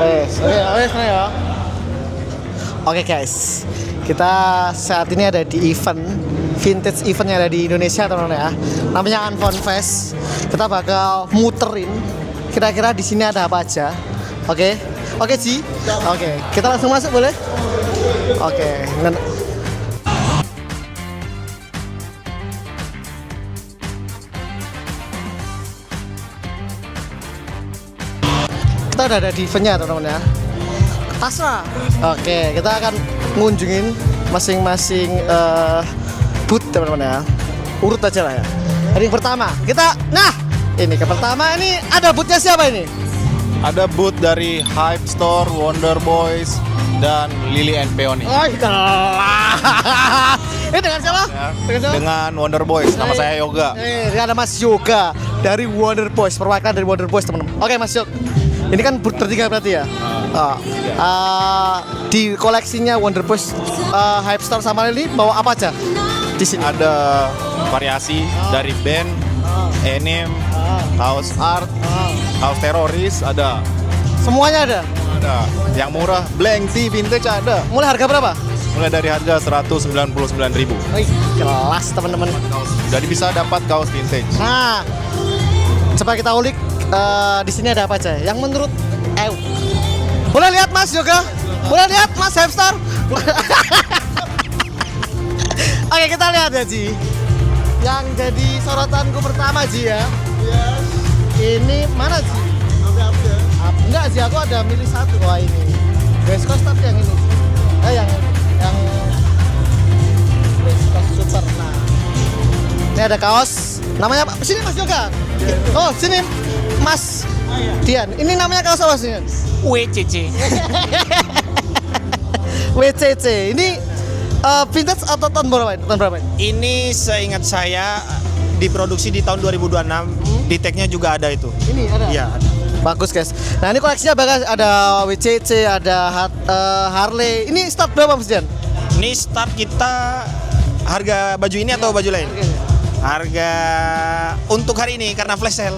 Oke, sana ya. Oke guys, kita saat ini ada di event vintage event yang ada di Indonesia teman-teman ya. Namanya Unfound Fest. Kita bakal muterin kira-kira di sini ada apa aja. Oke, oke Ji. Oke, kita langsung masuk boleh? Oke. Kita udah ada di eventnya teman-teman ya. Tasra. Oke, kita akan ngunjungin masing-masing booth teman-teman ya. Urut aja lah ya. Hari yang pertama kita, ini ke pertama ini ada boothnya siapa ini? Ada booth dari Hype Store, Wonder Boys, dan Lily and Peony. Oh, kelas. Ini dengan siapa? Ya, Dengan siapa? dengan Wonder Boys. Nama saya Yoga. Ini ada Mas Yoga dari Wonder Boys, perwakilan dari Wonder Boys teman-teman. Oke Mas Yoga. Ini kan booth bertiga berarti ya? Di koleksinya Wonder Boys, Hype Store sama Lily bawa apa aja? Di sini Ada variasi dari band, anime, house art, house teroris, ada. semuanya ada. Ada. Yang murah, blank tea vintage ada. Mulai harga berapa? Mulai dari harga 199.000. Wih, kelas teman-teman. Jadi bisa dapat kaos vintage. Nah, coba kita ulik di sini ada apa aja? Yang menurut boleh lihat Mas Yoga? Boleh lihat Mas Hamster? Oke, kita lihat ya Ji. Yang jadi sorotanku pertama Ji ya. Ini mana Ji? Enggak Ji, aku ada milih satu. Wah ini West Coast tapi yang ini. Yang West Coast Super. Nah, ini ada kaos. Namanya apa? Sini Mas Yoga. Oh sini Mas Dian. Ini namanya kaos apa sih? WCC. WCC. Ini vintage atau tahun berapa? Tahun berapa? Ini seingat saya diproduksi di tahun 2026. Di tag-nya juga ada itu. Ini ada. Iya, ada. Bagus guys. Nah ini koleksinya bagus. Ada WCC, ada Harley. Ini start berapa Mas Dian? Ini start kita harga baju ini atau baju lain? Harga untuk hari ini karena flash sale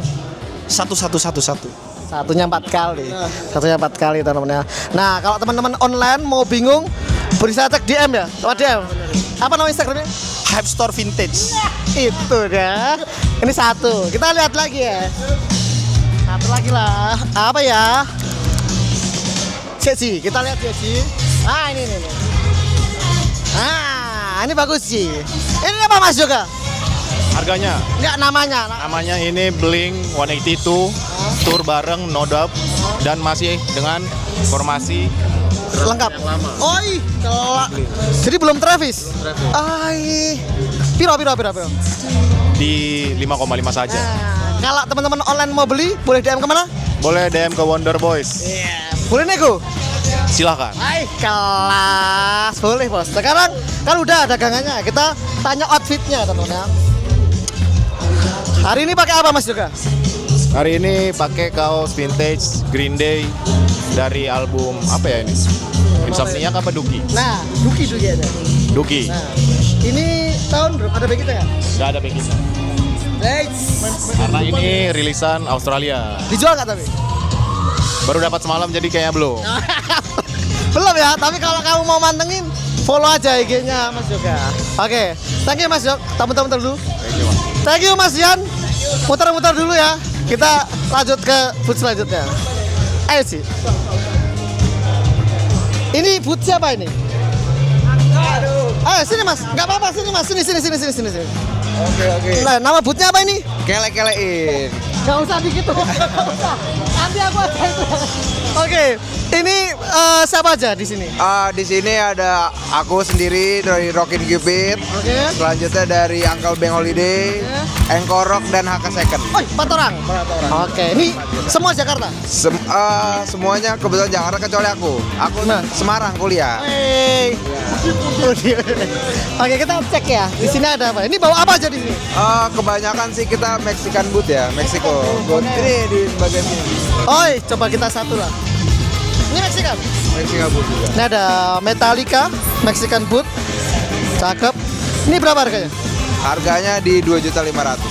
1111. Satunya 4 kali. Satunya 4 kali teman-teman. Nah kalau teman-teman online mau bingung, bisa cek DM ya. Lewat DM. Apa nama Instagramnya? Hype Store Vintage. Itu dah. Ini satu. Kita lihat lagi ya. Satu lagi lah. Apa ya? Ceci. Kita lihat ya Ci. Ini. Ini bagus sih. Ini apa Mas Yoga? Harganya, Enggak namanya. namanya ini Blink 182, tour bareng No Doubt, dan masih dengan formasi Lengkap. yang lama. Oi, kelak. Jadi belum Travis. Piro. Di 5,5 saja. Kalau teman-teman online mau beli, boleh DM kemana? Boleh DM ke Wonder Boys. Boleh nego? Silahkan. Kelas. Boleh bos. Sekarang kan udah dagangannya. Kita tanya outfitnya teman-teman. Hari ini pakai apa Mas juga? Hari ini pakai kaos vintage Green Day dari album apa ya ini? Insomniac apa Duki? Nah, Duki ada. Duki. Nah, ini tahun berapa? Ada begitu ya? Gak ada backing. Karena ini rilisan Australia. Dijual nggak tapi? Baru dapat semalam jadi kayaknya belum. Belum ya, tapi kalau kamu mau mantengin, follow aja IG-nya Mas Yoga. Oke, thank you Mas Yoga. Muter dulu. Thank you Mas Dian. Muter-muter dulu ya. Kita lanjut ke booth selanjutnya. Ayo sih. Ini booth siapa ini? Ayo sini Mas. Enggak apa-apa sini Mas. Sini. Oke. Nah, nama boothnya apa ini? Kelek-kelekin. Gak usah begitu. Nanti aku ada itu. Oke, ini siapa aja di sini? Di sini ada aku sendiri dari Rockin Cupid. Oke. Selanjutnya dari Uncle Bang Holiday, Engkorok dan HK Second. Oh, 4 orang. Oke, ini semua Jakarta. Semuanya kebetulan Jakarta kecuali aku. Aku Nah. Semarang kuliah. Hey. Oke, kita cek ya. Di sini ada apa? Ini bawa apa aja di sini? Kebanyakan sih kita Mexican boot ya, Meksiko. Boot ini di bagian sini. Oi, coba kita satu lah. Ini Mexican. Mexican boot juga. Ini ada Metallica, Mexican boot. Cakep. Ini berapa harganya? Harganya di 2.500.000.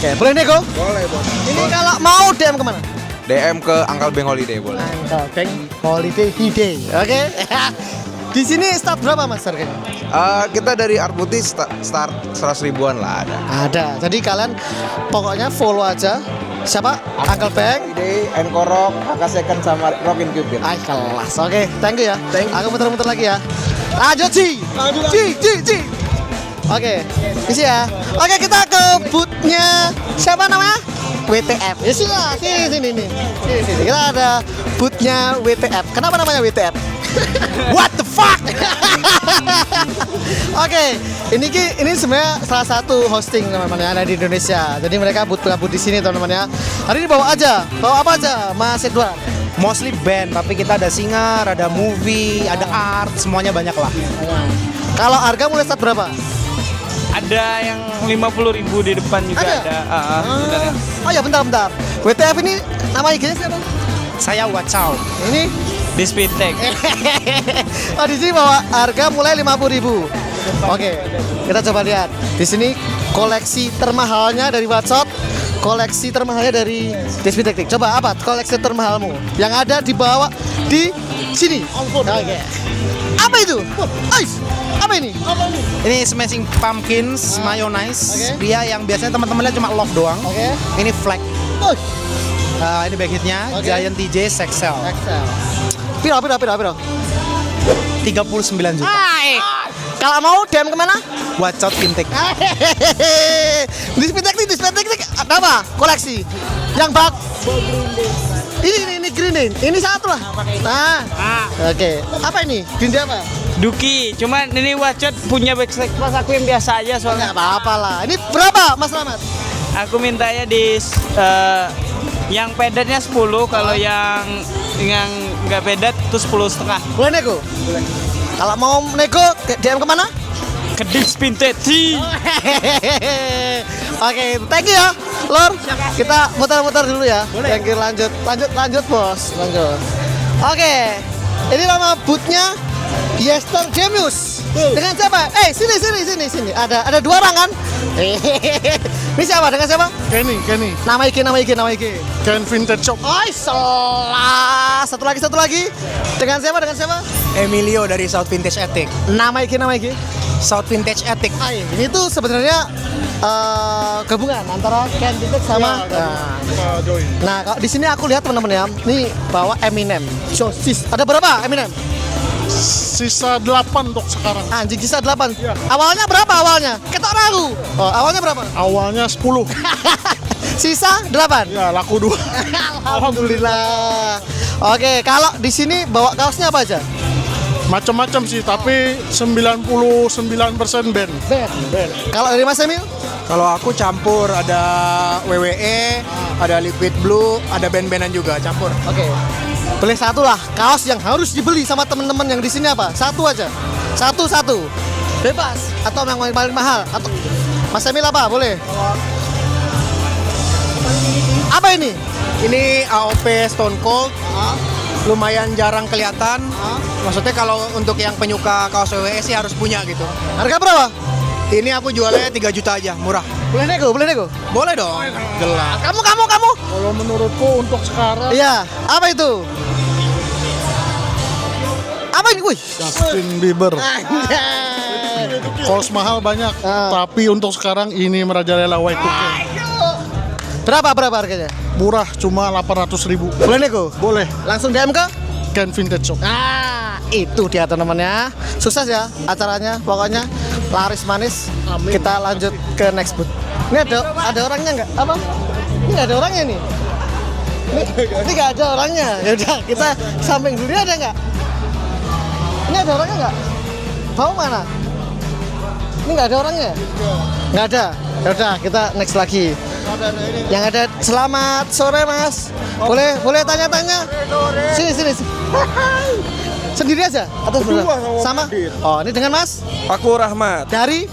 Oke, boleh nego? Boleh, Bos. Ini kalau mau DM kemana? DM ke Uncle Beng Holiday boleh. Uncle Beng Holiday Hide. Oke. Di sini start berapa Mas harganya? Kita dari Art Putih start 100 ribuan lah ada. Ada. Jadi kalian pokoknya follow aja. Siapa? Uncle Beng. Holiday, Enkorok, Kakak Second sama Robin Cupid. Ay, kelas. Oke, thank you ya. Thank you. Aku muter-muter lagi ya. Lanjut, Ci. Ci. Oke, isi ya. Oke, kita ke bootnya siapa namanya? WTF. Ya sini nih. Sini. Kita ada bootnya WTF. Kenapa namanya WTF? What the fuck? Oke, ini sebenarnya salah satu hosting teman-teman yang ada di Indonesia. Jadi mereka boot di sini teman-teman ya. Hari ini bawa apa aja, Mas Edward? Mostly band, tapi kita ada singer, ada movie, ada art, semuanya banyak lah. Kalau harga mulai start berapa? Ada yang 50.000 di depan juga ada. Bentar ya. Oh ya bentar. WTF ini nama IG-nya siapa? Saya watch out. Ini Di Spintek. oh di sini bawa harga mulai 50.000. Oke, kita coba lihat. Di sini koleksi termahalnya dari Watchot, koleksi termahalnya dari Despitektik. Coba apa koleksi termahalmu? Yang ada dibawa di sini. Oke. Apa itu? Ais. Apa ini? Ini Smashing Pumpkins Mayonnaise. Oke. Dia yang biasanya teman-temannya cuma love doang. Oke. Ini flag. Ini backitnya Oke. Giant TJ Sexcel. Excel. Piro? 39 juta. Kalau mau DM kemana? Watch out Fintech. Despitektik ada apa? Koleksi yang bak. Ini Green Day. Ini satu lah. Nah. Oke. Apa ini? Green Day apa? Duki, cuman ini Wacot punya backstage pas aku yang biasa aja soalnya. Enggak apa-apa lah. Ini berapa Mas Slamet? Aku mintanya di yang pedatnya 10, kalau yang nggak pedat itu 10,5. Boleh nego? Boleh. Kalau mau nego DM kemana? Ke Spintek. Oke, thank you ya, Lor. Kita muter-muter dulu ya. Thank you, lanjut bos, lanjut. Oke, ini nama bootnya Yester Genius. Dengan siapa? Sini. Ada dua orang kan? Ini siapa? Dengan siapa? Kenny. Nama IG. Ken Vintage Shop. Oh, salah. Satu lagi. Dengan siapa? Emilio dari South Vintage Attic. Nama IG. South Vintage Attic. Ini tuh sebenarnya gabungan antara Ken Vintage sama. Nah, kalau di sini aku lihat teman-teman ya, ini bawa Eminem. Ada berapa Eminem? Sisa 8 untuk sekarang. Anjing sisa 8. Awalnya berapa awalnya? Ketok ragu. Oh, awalnya berapa? Awalnya 10. Sisa 8. Ya, laku 2. Alhamdulillah. Oke, kalau di sini bawa kaosnya apa aja? Macam-macam sih, tapi 99% band. Band. Kalau dari Mas Emil? Kalau aku campur, ada WWE, ada Liquid Blue, ada band-bandan juga campur. Oke. Beli satu lah. Kaos yang harus dibeli sama teman-teman yang di sini apa? Satu aja. Satu. Bebas. Atau yang paling mahal? Atau Mas Emil apa? Boleh. Apa ini? Ini AOP Stone Cold. Lumayan jarang kelihatan. Maksudnya kalau untuk yang penyuka kaos WWE sih harus punya gitu. Harga berapa? Ini aku jualnya 3 juta aja, murah. Boleh nego? Boleh dong. Jelas. Kamu. Kalau menurutku untuk sekarang Iya. Apa itu? Apa ini? Wih. Justin Bieber. Kaos mahal banyak, tapi untuk sekarang ini merajalela Y2K. Berapa harganya? Murah, cuma 800.000. Boleh nego? Boleh. Langsung DM ke? Ken Vintage Shop. Itu dia teman-temannya. Sukses ya acaranya. Pokoknya laris manis. Kita lanjut ke next booth. Ini ada orangnya nggak? Apa? Ini nggak ada orangnya nih. Ini nggak ada orangnya. Ya udah kita samping dulu. Ini ada nggak? Ini ada orangnya nggak? Mau mana? Ini nggak ada orangnya? Nggak ada. Ya udah kita next lagi. Yang ada selamat sore Mas. Boleh tanya-tanya. Sini. Sendiri aja atau berdua? Sama? Oh, ini dengan Mas? Aku Rahmat Dari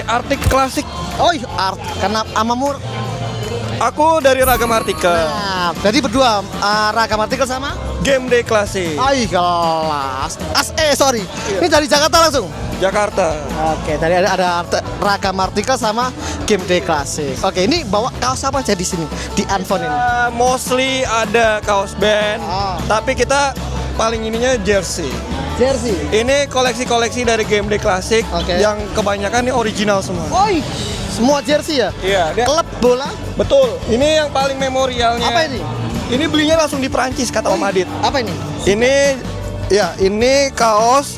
Artik Klasik. Oh, art karena amamu. Aku dari Ragam Artikel. Nah, jadi berdua Ragam Artikel sama Game Day Classic Ai kelas. Sorry. Ini dari Jakarta langsung. Jakarta. Oke, tadi ada ragam artikel sama Game Day Classic. Oke, ini bawa kaos apa aja di sini di Unfound ini? Mostly ada kaos band, tapi kita paling ininya jersey. Jersey. Ini koleksi-koleksi dari Game Day Classic Oke. yang kebanyakan ini original semua. Oi, semua jersey ya? Iya, dia Klub bola. betul. Ini yang paling memorialnya. Apa ini? Ini belinya langsung di Perancis kata Om Adit. Apa ini? Ini kaos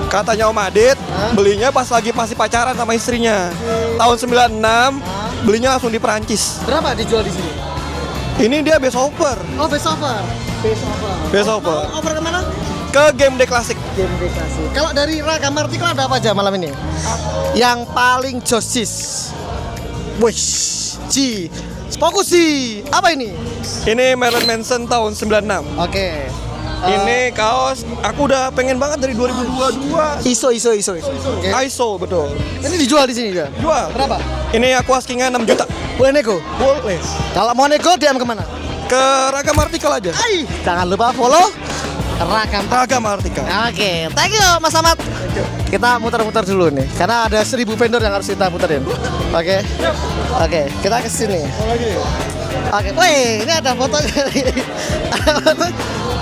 katanya Om Adit belinya pas lagi masih pacaran sama istrinya. Tahun 96 belinya langsung di Perancis. Berapa dijual di sini? Ini dia best offer. Oh, best offer. Best offer. Over kemana? Ke Game Day Classic. Game Day Classic. Kalau dari ragam artikel ada apa aja malam ini? Yang paling josis. Wish. Fokus sih. Apa ini? Ini Marilyn Manson tahun 96. Oke. Ini kaos aku udah pengen banget dari 2022. ISO. Oke. ISO betul. Ini dijual di sini juga. Jual. Berapa? Ini aku asking-nya 6 juta. Boleh nego? Boleh. Kalau mau nego DM kemana? Ke ragam artikel aja. Ai, jangan lupa follow Ragam artikel. Oke, thank you Mas Ahmad. Kita muter-muter dulu nih, karena ada 1000 vendor yang harus kita muterin. Oke, kita ke sini. Oke, wih, ini ada foto.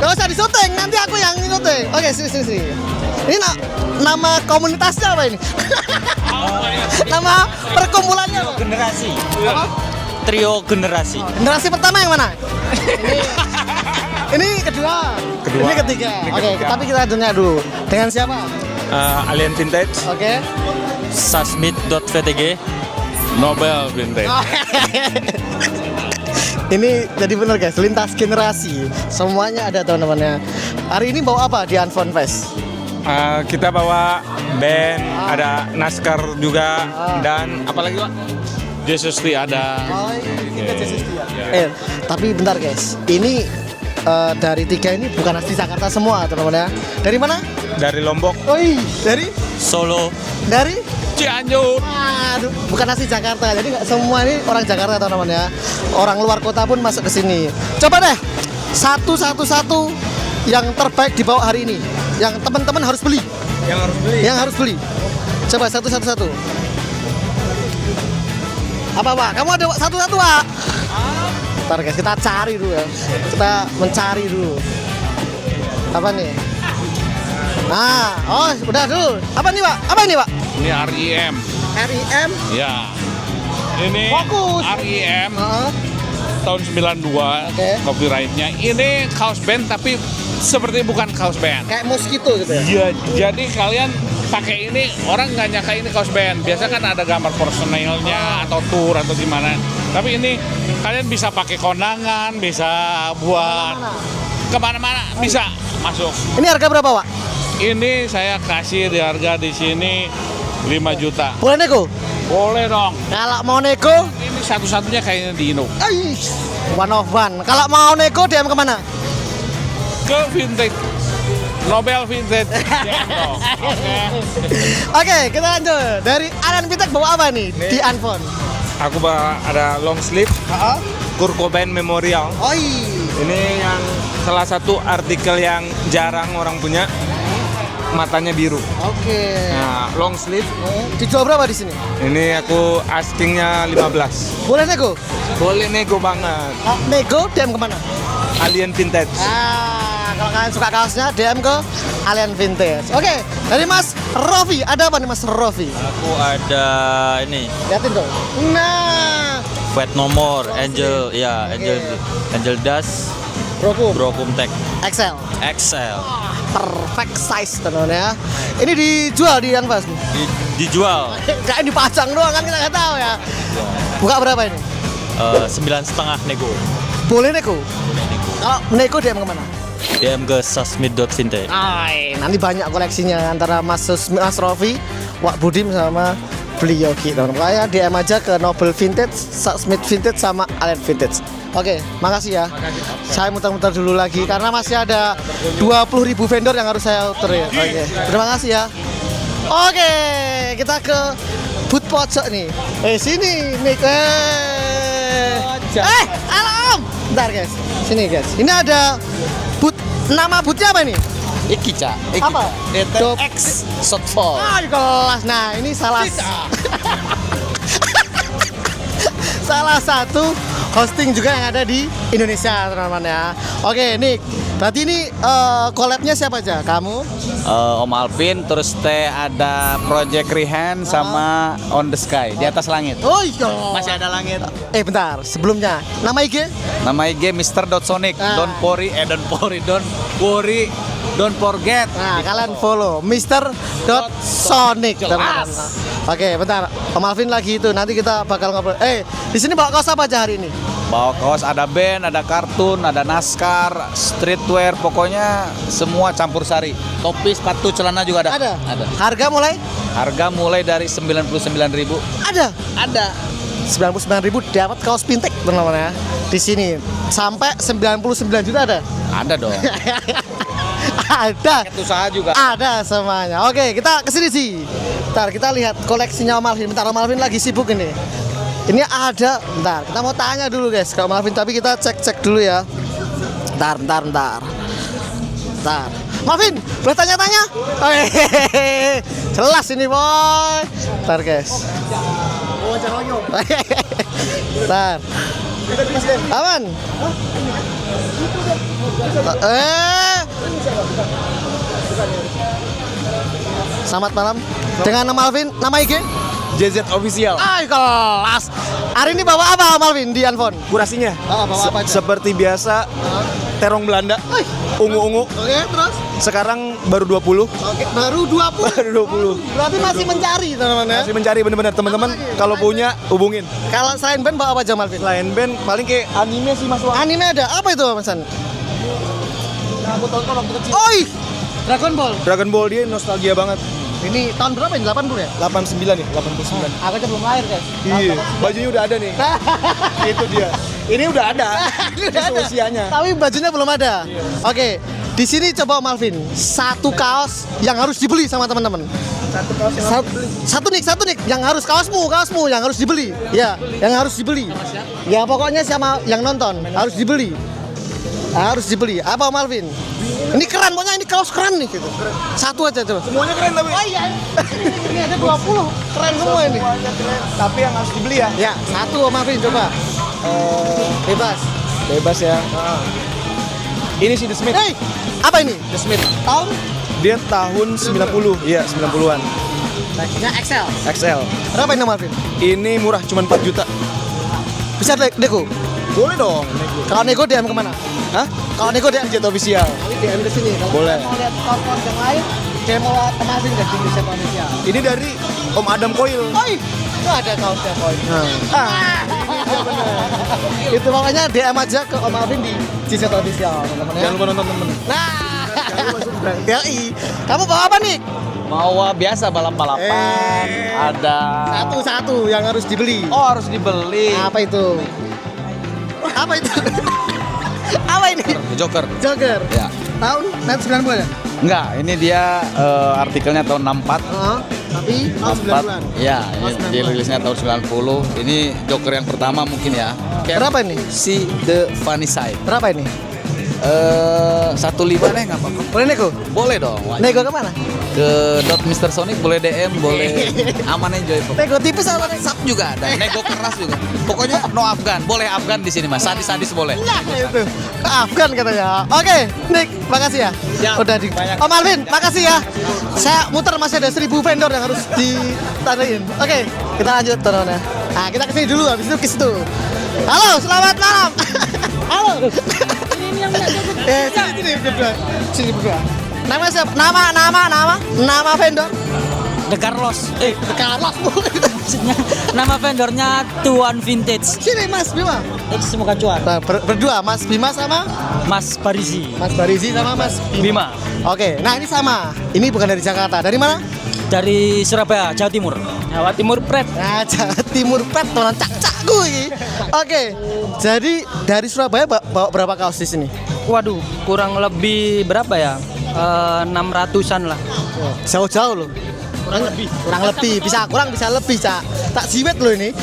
Gak usah disyuting, nanti aku yang syuting. Oke, sini. Ini nama komunitasnya apa ini? Nama perkumpulannya apa? Generasi. Apa? Trio generasi. Generasi pertama yang mana? Ini kedua. Ini ketiga. Oke, tapi kita tanya dulu. Dengan siapa? Alien Vintage, Oke. Sasmith.vtg, Nobel Vintage. Ini jadi bener guys, lintas generasi. Semuanya ada teman-temannya. Hari ini bawa apa di Unfound Fest? Kita bawa band, ada naskar juga, dan apalagi Pak? Jesus ada. Tapi bentar guys, ini dari 3 ini bukan asli Jakarta semua teman-teman ya. Dari mana? Dari Lombok. Oi, dari Solo, dari Cianjur. Aduh, bukan asli Jakarta. Jadi nggak semua ini orang Jakarta teman-teman ya. Orang luar kota pun masuk ke sini. Coba deh satu yang terbaik dibawa hari ini. Yang teman-teman harus beli. Yang harus beli. Coba satu. Apa Pak? Kamu ada satu-satu Pak? Ntar guys, kita cari dulu ya. Kita mencari dulu. Apa nih? Nah, udah dulu. Apa nih Pak? Ini RIM. RIM. Ya. Ini Fokus. RIM tahun 92. Oke. Copyrightnya. Ini kaos band tapi seperti bukan kaos band. Kayak mosquito gitu ya? Iya, jadi kalian pakai ini orang nggak nyangka ini kaos band. Biasa kan ada gambar personilnya atau tour atau gimana. Tapi ini kalian bisa pakai kondangan, bisa buat kemana-mana, bisa masuk. Ini harga berapa Pak? Ini saya kasih di harga di sini 5 juta. Boleh nego? Boleh dong. Kalau mau nego, Ini satu-satunya kayaknya di Indo. one of one. Kalau mau nego DM kemana? Ke vintage. Nobel Vintage. Oke, kita lanjut. Dari Alien Vintage bawa apa nih di Unfound? Aku bawa ada long sleeve, Kurt Cobain Memorial. Ini yang salah satu artikel yang jarang orang punya. Matanya biru. Oke. Nah, long sleeve. Dijual berapa di sini? Ini aku askingnya 15. Boleh nego? Boleh nego banget. Nego DM kemana? Alien Vintage. Kalau kalian suka kaosnya DM ke Alien Vintage. Oke, dari Mas Rofi, ada apa nih Mas Rofi? aku ada ini Liatin dong. Nah, Fat No More, Angel, ya Angel Dust, Brokum Tech, Excel. Perfect size teman ya. Ini dijual di Unfound. dijual Kayak dipajang doang kan kita nggak tahu ya. Buka berapa ini? 9,5 nego. Boleh nego? Kalau nego DM kemana? DM ke sasmith.vintage. Nanti banyak koleksinya antara Mas Rofi, Wak Budim sama beliau gitu. Makanya DM aja ke Nobel Vintage, Smith Vintage sama Alien Vintage. Oke, makasih ya. Saya muter-muter dulu lagi karena masih ada 20.000 vendor yang harus saya uterin. Oke, terima kasih ya. Oke, kita ke booth pojok nih. Sini nih. Halo Om. Bentar guys. Sini guys. Ini ada booth Nama bootnya apa ini? Iki, Cak. Apa? X Shotfall. Ah, di kelas. Nah, ini salah salah satu hosting juga yang ada di Indonesia, teman-teman ya. Oke, Nick. Berarti ini collab-nya siapa aja? Kamu? Om Alvin, terus ada Project Rihan sama On the Sky, di atas langit. Oh iya. Masih ada langit. Bentar. Sebelumnya, nama IG? Nama IG Mr.Sonic. Ah. Don't worry, don't forget. Nah, kalian follow Mr.Sonic. Jelas. Oke, bentar. Om Alvin lagi itu. Nanti kita bakal ngobrol. Di sini bawa kaos apa aja hari ini? Bawa kaos, ada band, ada kartun, ada naskar, streetwear, pokoknya semua campur sari. Topi, sepatu, celana juga ada. Ada. Harga mulai? Harga mulai dari 99.000. Ada. 99.000 dapat kaos Pintek, teman-teman ya. Di sini sampai 99 juta ada. Ada dong. Ada. Paket usaha juga. Ada semuanya. Oke, kita kesini sih. Bentar, kita lihat koleksinya Om Alvin. Bentar, Om Alvin lagi sibuk ini. Ini ada. Bentar, kita mau tanya dulu guys ke Om Alvin, tapi kita cek dulu ya. Bentar. Malvin, boleh tanya-tanya? Jelas ini boy. Bentar guys. Bentar. Aman. Selamat malam. Dengan nama Alvin, nama IG? JZ Official. Kelas. Hari ini bawa apa Om Alvin di handphone? Kurasinya Bawa apa aja? seperti biasa, terong Belanda, ungu-ungu. Oke, terus? Sekarang baru 20. Oke, baru 20. Baru 20. Berarti masih mencari teman-teman ya? Masih mencari bener-bener teman-teman. Kalau punya hubungin. Kalau selain band bawa apa aja Om Alvin? Lain band paling kayak anime sih Mas. Anime ada. Apa itu Mas San? Aku tonton waktu kecil. Oi! Dragon Ball. Dragon Ball dia nostalgia banget. Ini tahun berapa ini? 80 ya? 89 nih, 89. Aku aja belum lahir guys. Iya, bajunya udah ada nih. Itu dia. Ini udah ada. Ini udah ada. Usianya. Tapi bajunya belum ada. Oke, di sini coba Om Alvin, satu kaos yang harus dibeli sama teman-teman. Satu kaos yang Satu nik, yang harus kaosmu yang harus dibeli. Ya, yang harus dibeli. Ya pokoknya sama yang nonton harus dibeli. Harus dibeli. Apa Om Alvin? Ini keren, pokoknya ini kaos keren nih gitu. Satu aja coba. semuanya keren tapi. Oh iya. Ini ada 20. Keren semua ini. Semuanya keren. Tapi yang harus dibeli ya. Ya, satu Om Alvin coba. Bebas. Bebas ya. Ini sih The Smith. Hey, apa ini? The Smith. Tahun? Dia tahun 90. Iya, 90-an. Bajunya XL. XL. Berapa ini Om Alvin? Ini murah, cuma 4 juta. Bisa nego? Boleh dong. Kalau nego DM kemana? Hah? Kalau nego DM Jet Official. DM ke sini. Kalau Boleh. mau lihat kawan-kawan yang lain, DM Om Alvin ke sini Jet Official. Ini dari Om Adam Coil. Oi, itu ada kaosnya Boy. Itu makanya DM aja ke Om Alvin di Jet Official, teman-teman ya. Jangan lupa nonton temen. Nah, yoi. Kamu bawa apa nih? Mau biasa balap-balapan. Ada Satu-satu yang harus dibeli. Oh, harus dibeli. Apa itu? Apa itu? Apa ini? Joker. Joker. Ya. Tahun 90 ya? Enggak, ini dia artikelnya tahun 64. Tapi tahun 90-an. Ya, ini dirilisnya tahun 90. Ini Joker yang pertama mungkin ya. Berapa ini? Si The Funny Side. Berapa ini? 15 deh, nggak apa-apa. Boleh nego? Boleh dong. wajib. Nego kemana? Ke Mr. Sonic boleh DM, boleh aman enjoy. Nego tipis apa nih? Sub juga ada, nego keras juga. Pokoknya no Afgan, boleh Afgan di sini Mas. Sadis-sadis boleh. Nah, itu. Afgan katanya. Oke, Nick, makasih ya. Udah di. Om Alvin, makasih ya. Saya muter masih ada 1000 vendor yang harus ditandain. Oke, kita lanjut teman-teman. Nah, kita kesini dulu, habis itu ke situ. Halo, selamat malam. Halo. Ini yang sini berdua. Nama siapa? Nama vendor? The Carlos. The Carlos. Nama vendornya Tuan Vintage. Sini Mas Bima. Semoga cuan. Nah, berdua Mas Bima sama Mas Parisi. Mas Barizi sama Mas Bima. Oke, nah ini sama. Ini bukan dari Jakarta. Dari mana? Dari Surabaya, Jawa Timur. Jawa Timur Pret. Nah, Jawa Timur Pret, teman cak-cakku ini. Oke, jadi dari Surabaya bawa berapa kaos di sini? Waduh, kurang lebih berapa ya? 600-an lah. Jauh-jauh loh. Kurang lebih bisa lebih, Cak. Tak jiwet loh ini.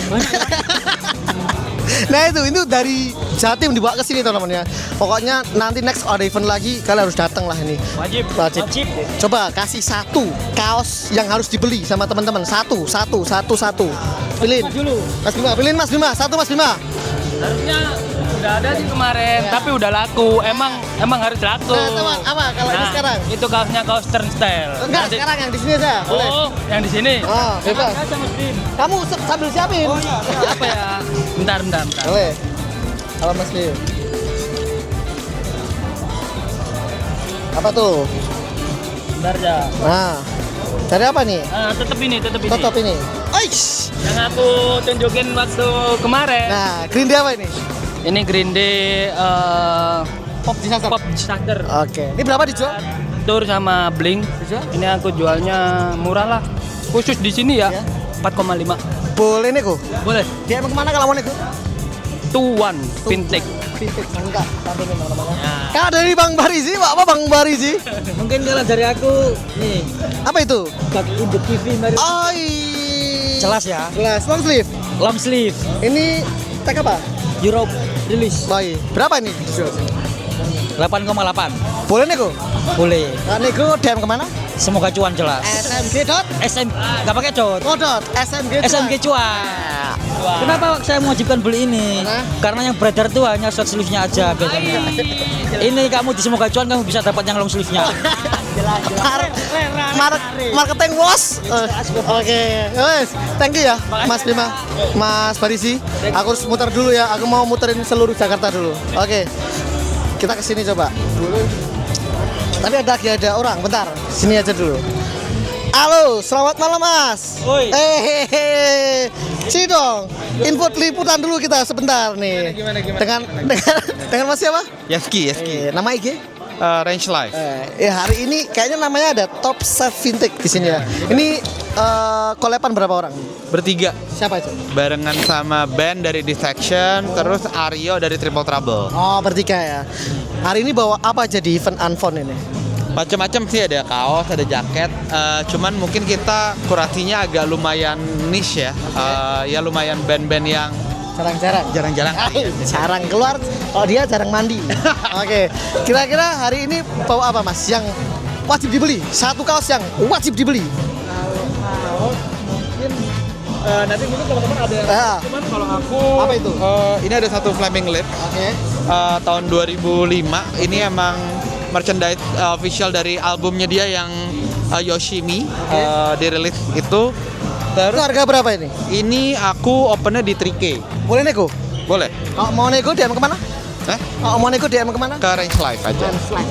Nah itu dari Jatim dibawa ke sini teman-teman ya. Pokoknya nanti next ada event lagi kalian harus datang lah ini. Wajib. Coba kasih satu kaos yang harus dibeli sama teman-teman. Satu. Pilih. Pilih Mas Bima. Satu Mas Bima. Harusnya udah ada sih kemarin, tapi udah laku. Emang harus laku. Nah teman, apa kalau ini sekarang? Itu kaosnya kaos turnstile. Enggak, sekarang yang di sini aja. Boleh. Oh, yang di sini. Oh, bebas. Kamu sambil siapin. Apa ya? Bentar. Boleh. Halo Mas Bim. Apa tuh? Bentar ya. Nah, cari apa nih? Tetep ini. Tetap ini. Aish. Yang aku tunjukin waktu kemarin. Nah, Green Day apa ini? Ini Green Day Pop Disaster. Pop Disaster. Oke. Ini berapa dijual? Tour sama Blink. Ini aku jualnya murah lah. Khusus di sini ya. 4,5. Boleh nih, Boleh. Dia emang kemana kalau mau nih, Tuan Vintage. Vintage enggak, sampai nih namanya. Kalau dari Bang Barizi, apa Bang Barizi? Mungkin kalau dari aku nih Apa itu? Back in the TV Mari. Oh, Jelas ya. jelas. Long sleeve. Long sleeve. Ini tag apa? Europe release. Oh, berapa ini? 8,8. Boleh nih, Boleh. Nah, nego DM kemana? Semoga cuan jelas. SMG. Enggak pakai dot. Oh, SMG. SMG cuan. Kenapa saya mewajibkan beli ini? Karena yang beredar itu hanya short sleeve-nya aja biasanya. Ini kamu di Semoga Cuan kamu bisa dapat yang long sleeve-nya. Marketing was. Oke. Guys, thank you ya Mas Bima. Mas Barizi. Aku harus muter dulu ya. Aku mau muterin seluruh Jakarta dulu. Oke. Kita ke sini coba. Tapi ada orang, bentar. Sini aja dulu. Halo, selamat malam Mas. Oi. Cidong. Input liputan dulu kita sebentar nih. Gimana? Dengan Mas siapa? Yeski. Nama IG? Range Life. Hari ini kayaknya namanya ada Top Chef Vintage di sini ya. Ini kolepan berapa orang? Bertiga. Siapa itu? Barengan sama band dari Dissection, terus Aryo dari Triple Trouble. Oh, bertiga ya. Hari ini bawa apa aja di event Unfound ini? Macam-macam sih, ada kaos, ada jaket. Cuman mungkin kita kurasinya agak lumayan niche ya. Ya lumayan band-band yang jarang-jarang. Jarang keluar, kalau dia jarang mandi. Oke. Kira-kira hari ini bawa apa Mas yang wajib dibeli? Satu kaos yang wajib dibeli. Nanti mungkin teman-teman ada. Cuman kalau aku Apa itu? Ini ada satu Flaming Lip. Tahun 2005. Ini emang merchandise official dari albumnya dia yang Yoshimi dirilis itu. Itu harga berapa ini? Ini aku opennya di 3K. Boleh nego? Boleh. Kalau mau nego DM kemana? Kalau mau nego DM kemana? Ke Range Life aja.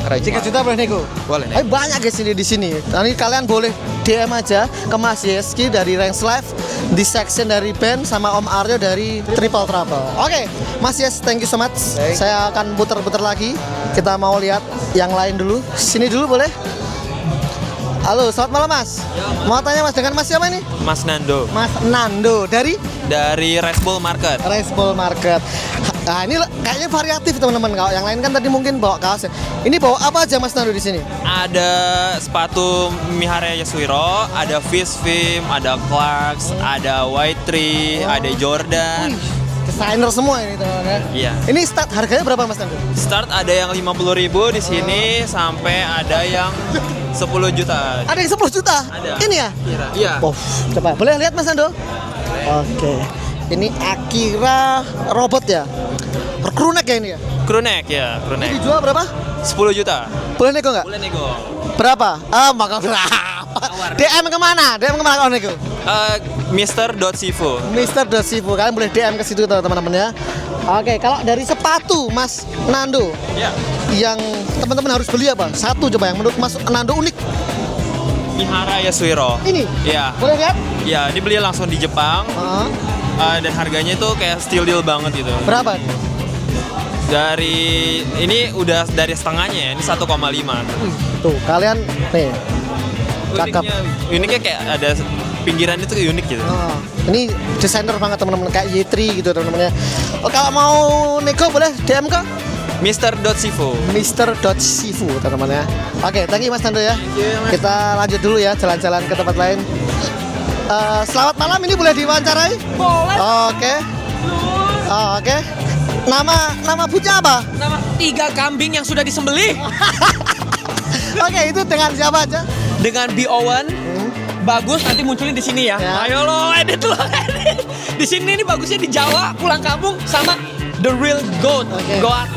Range 3 Life. juta boleh nego? Boleh. Tapi banyak guys ini di sini. Nanti kalian boleh DM aja ke Mas Yeski dari Range Life, di section dari band sama Om Aryo dari Triple Trouble. Oke, Mas Yes, thank you so much. Saya akan puter-puter lagi. Kita mau lihat yang lain dulu. Sini dulu boleh? Halo, selamat malam Mas. Mau tanya Mas, dengan Mas siapa ini? Mas Nando Mas Nando dari Red Bull Market. Raceball Market. Nah, ini kayaknya variatif teman-teman. Kalau yang lain kan tadi mungkin bawa kaos ya. Ini bawa apa aja Mas Nando di sini? Ada sepatu Mihara Yasuhiro, ada Fizz Film, ada Clarks, ada White Tree, ada Jordan. Desainer semua ini teman-teman. Iya. Ini start harganya berapa Mas Nando? Start ada yang 50.000 di sini sampai ada yang 10 juta. Ada yang 10 juta? Ada. Ini ya? Iya. Oh, coba boleh lihat Mas Nando? Oke. Ini Akira robot ya? Crewneck ya ini ya? Crewneck ya, Ini crewneck. dijual berapa? 10 juta. Boleh nego nggak? Boleh nego. Berapa? Maka berapa? DM kemana? DM kemana kalau nego? Mr.Sifu. Mr.Sifu, kalian boleh DM ke situ teman-teman ya. Oke, kalau dari sepatu Mas Nando, Ya. yang teman-teman harus beli apa? Satu coba yang menurut Mas Nando unik. Mihara Yasuhiro. Ini? Iya. Boleh lihat? Ya, ini beli langsung di Jepang. Dan harganya itu kayak steal deal banget gitu. Berapa? Dari ini udah dari setengahnya ya, ini 1,5. Tuh, kalian nih. Cakep. Uniknya kayak ada pinggiran itu unik gitu. Ini desainer banget teman-teman, kayak Y3 gitu teman-teman ya. Oh, kalau mau nego boleh DM ke Mr.Sifu. Mr.Sifu teman-teman ya. Oke, thank you Mas Nando ya. Kita lanjut dulu ya, jalan-jalan ke tempat lain. Selamat malam, ini boleh diwawancarai? Boleh. Oke. Oh, oke. Nama bootnya apa? Nama 3 kambing yang sudah disembelih. Oke, itu dengan siapa aja? Dengan B. Owen. Bagus, nanti munculin di sini ya. Ayo lo edit lo. Di sini nih bagusnya di Jawa, pulang kampung sama The Real Goat.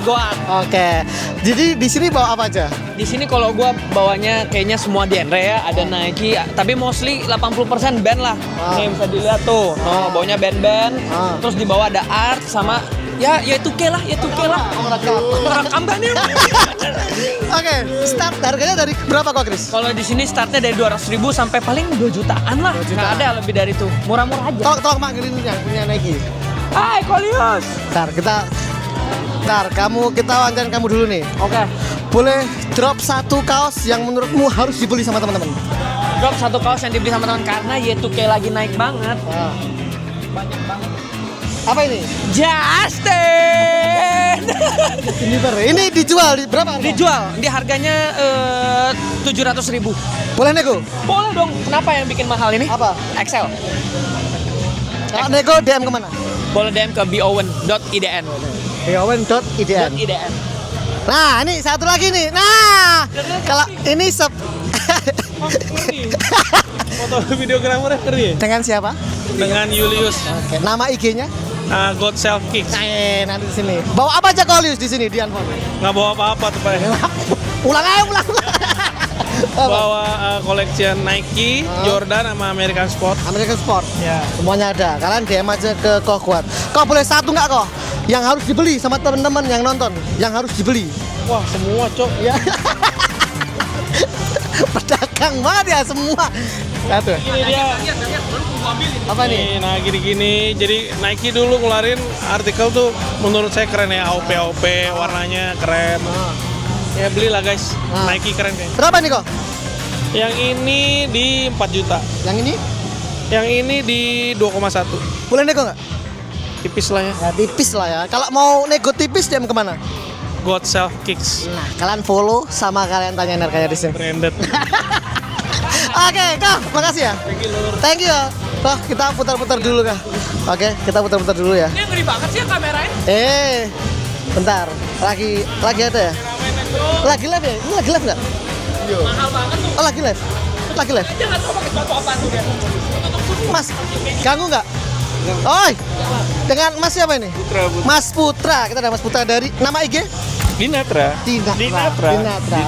Goat. Oke. Jadi di sini bawa apa aja? Di sini kalau gua bawanya kayaknya semua genre ya, ada Nike, tapi mostly 80% band lah. Nih bisa dilihat tuh. Oh, bawanya band-band. Terus di bawah ada art sama ya itu lah. Rekam banget. Oke, start harganya dari berapa kok, Chris? Kalau di sini startnya dari 200.000 sampai paling 2 jutaan lah. Nggak ada lebih dari itu. Murah-murah aja. Tolong manggilin yang punya Nike. Hai, Kolius. Kita wawancarin kamu dulu nih. Oke. Boleh drop 1 kaos yang menurutmu harus dibeli sama teman-teman? Drop 1 kaos yang dibeli sama teman karena Y2K lagi naik banget. Banyak banget. Apa ini? Justin. Ini dijual berapa? Dijual. Di harganya 700.000. Boleh nego? Boleh dong. Kenapa yang bikin mahal ini? Apa? Excel. Kalau nego DM kemana? Boleh DM ke bowen.idn. bowen.idn. .idn. Nah, ini satu lagi nih. Nah, kalau ini Foto videografer keren. dengan siapa? Dengan Julius. Oke, nama IG-nya? God Self Kicks. Nanti di sini. Bawa apa aja Kolius di sini di Unfold? Nggak bawa apa-apa tuh Pak. Ulang. Bawa collection Nike, Jordan sama American Sport. American Sport. Ya. Semuanya ada. Kalian DM aja ke Koh Kuat. Kok boleh satu nggak kok? Yang harus dibeli sama teman-teman yang nonton. Yang harus dibeli. Wah, semua, Cok. Ya. Pedagang banget ya semua. Satu. Ini dia. Apa nih? Nah, gini-gini. Jadi Nike dulu ngeluarin artikel tuh menurut saya keren ya. AOP warnanya keren. Ya belilah guys. Nike keren deh. Berapa nih kok? Yang ini di 4 juta. Yang ini? Yang ini di 2,1. Boleh nego nggak? Tipis lah ya. Ya tipis lah ya. Kalau mau nego tipis DM kemana? God Self Kicks. Nah, kalian follow sama kalian tanya harganya di sini. Branded. Oke, Kak, makasih ya. Thank you. Toh, kita putar-putar dulu, Kak. Oke, kita putar-putar dulu ya. Ini ngeri banget sih ya kamerain. Bentar. Lagi ada ya? Lagi live ya? Ini lagi live nggak? Mahal banget tuh. Oh, lagi live. Jangan coba pakai sepatu apaan tuh dia. Mas, ganggu nggak? Oi, dengan Mas siapa ini? Mas Putra. Kita ada Mas Putra dari nama IG? Dinatra.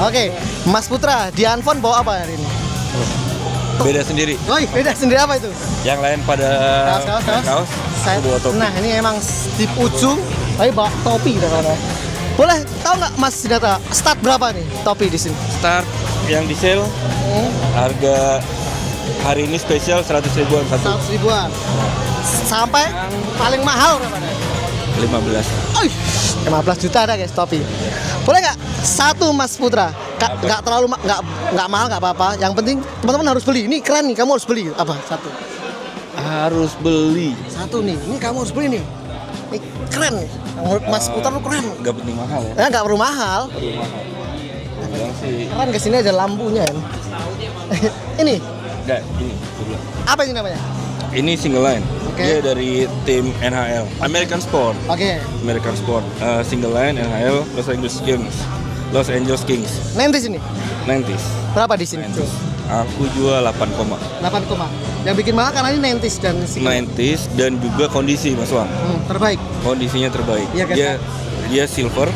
Oke, Mas Putra di Unfold bawa apa hari ini? Beda sendiri. Oi, beda sendiri apa itu? Yang lain pada Kaos. Nah, ini emang di ujung, tapi bawa topi katanya. Boleh tahu nggak Mas Dinata start berapa nih topi di sini? Start yang di sale harga hari ini spesial 100 ribuan satu. 100 ribuan. Sampai paling mahal berapa nih? 15. 15 juta ada guys topi. Boleh nggak satu Mas Putra? Nggak terlalu nggak mahal nggak apa-apa. Yang penting teman-teman harus beli. Ini keren nih, kamu harus beli. Apa? Satu. Harus beli. Satu nih. Ini kamu harus beli nih. Ini keren nih. Menurut Mas Putra lu keren. Nggak penting mahal ya. Nggak perlu mahal. Keren kesini aja lampunya. Ini. Nggak, ini. Apa ini namanya? Ini single line. Dia dari tim NHL, American Sport. American Sport, single line NHL Los Angeles Kings. 90s ini. 90s. Berapa di sini? Aku jual 8, 8, yang bikin mahal karena ini 90s dan 90s dan juga kondisi Mas Wang. Terbaik. Kondisinya terbaik. Iya kan? Dia silver,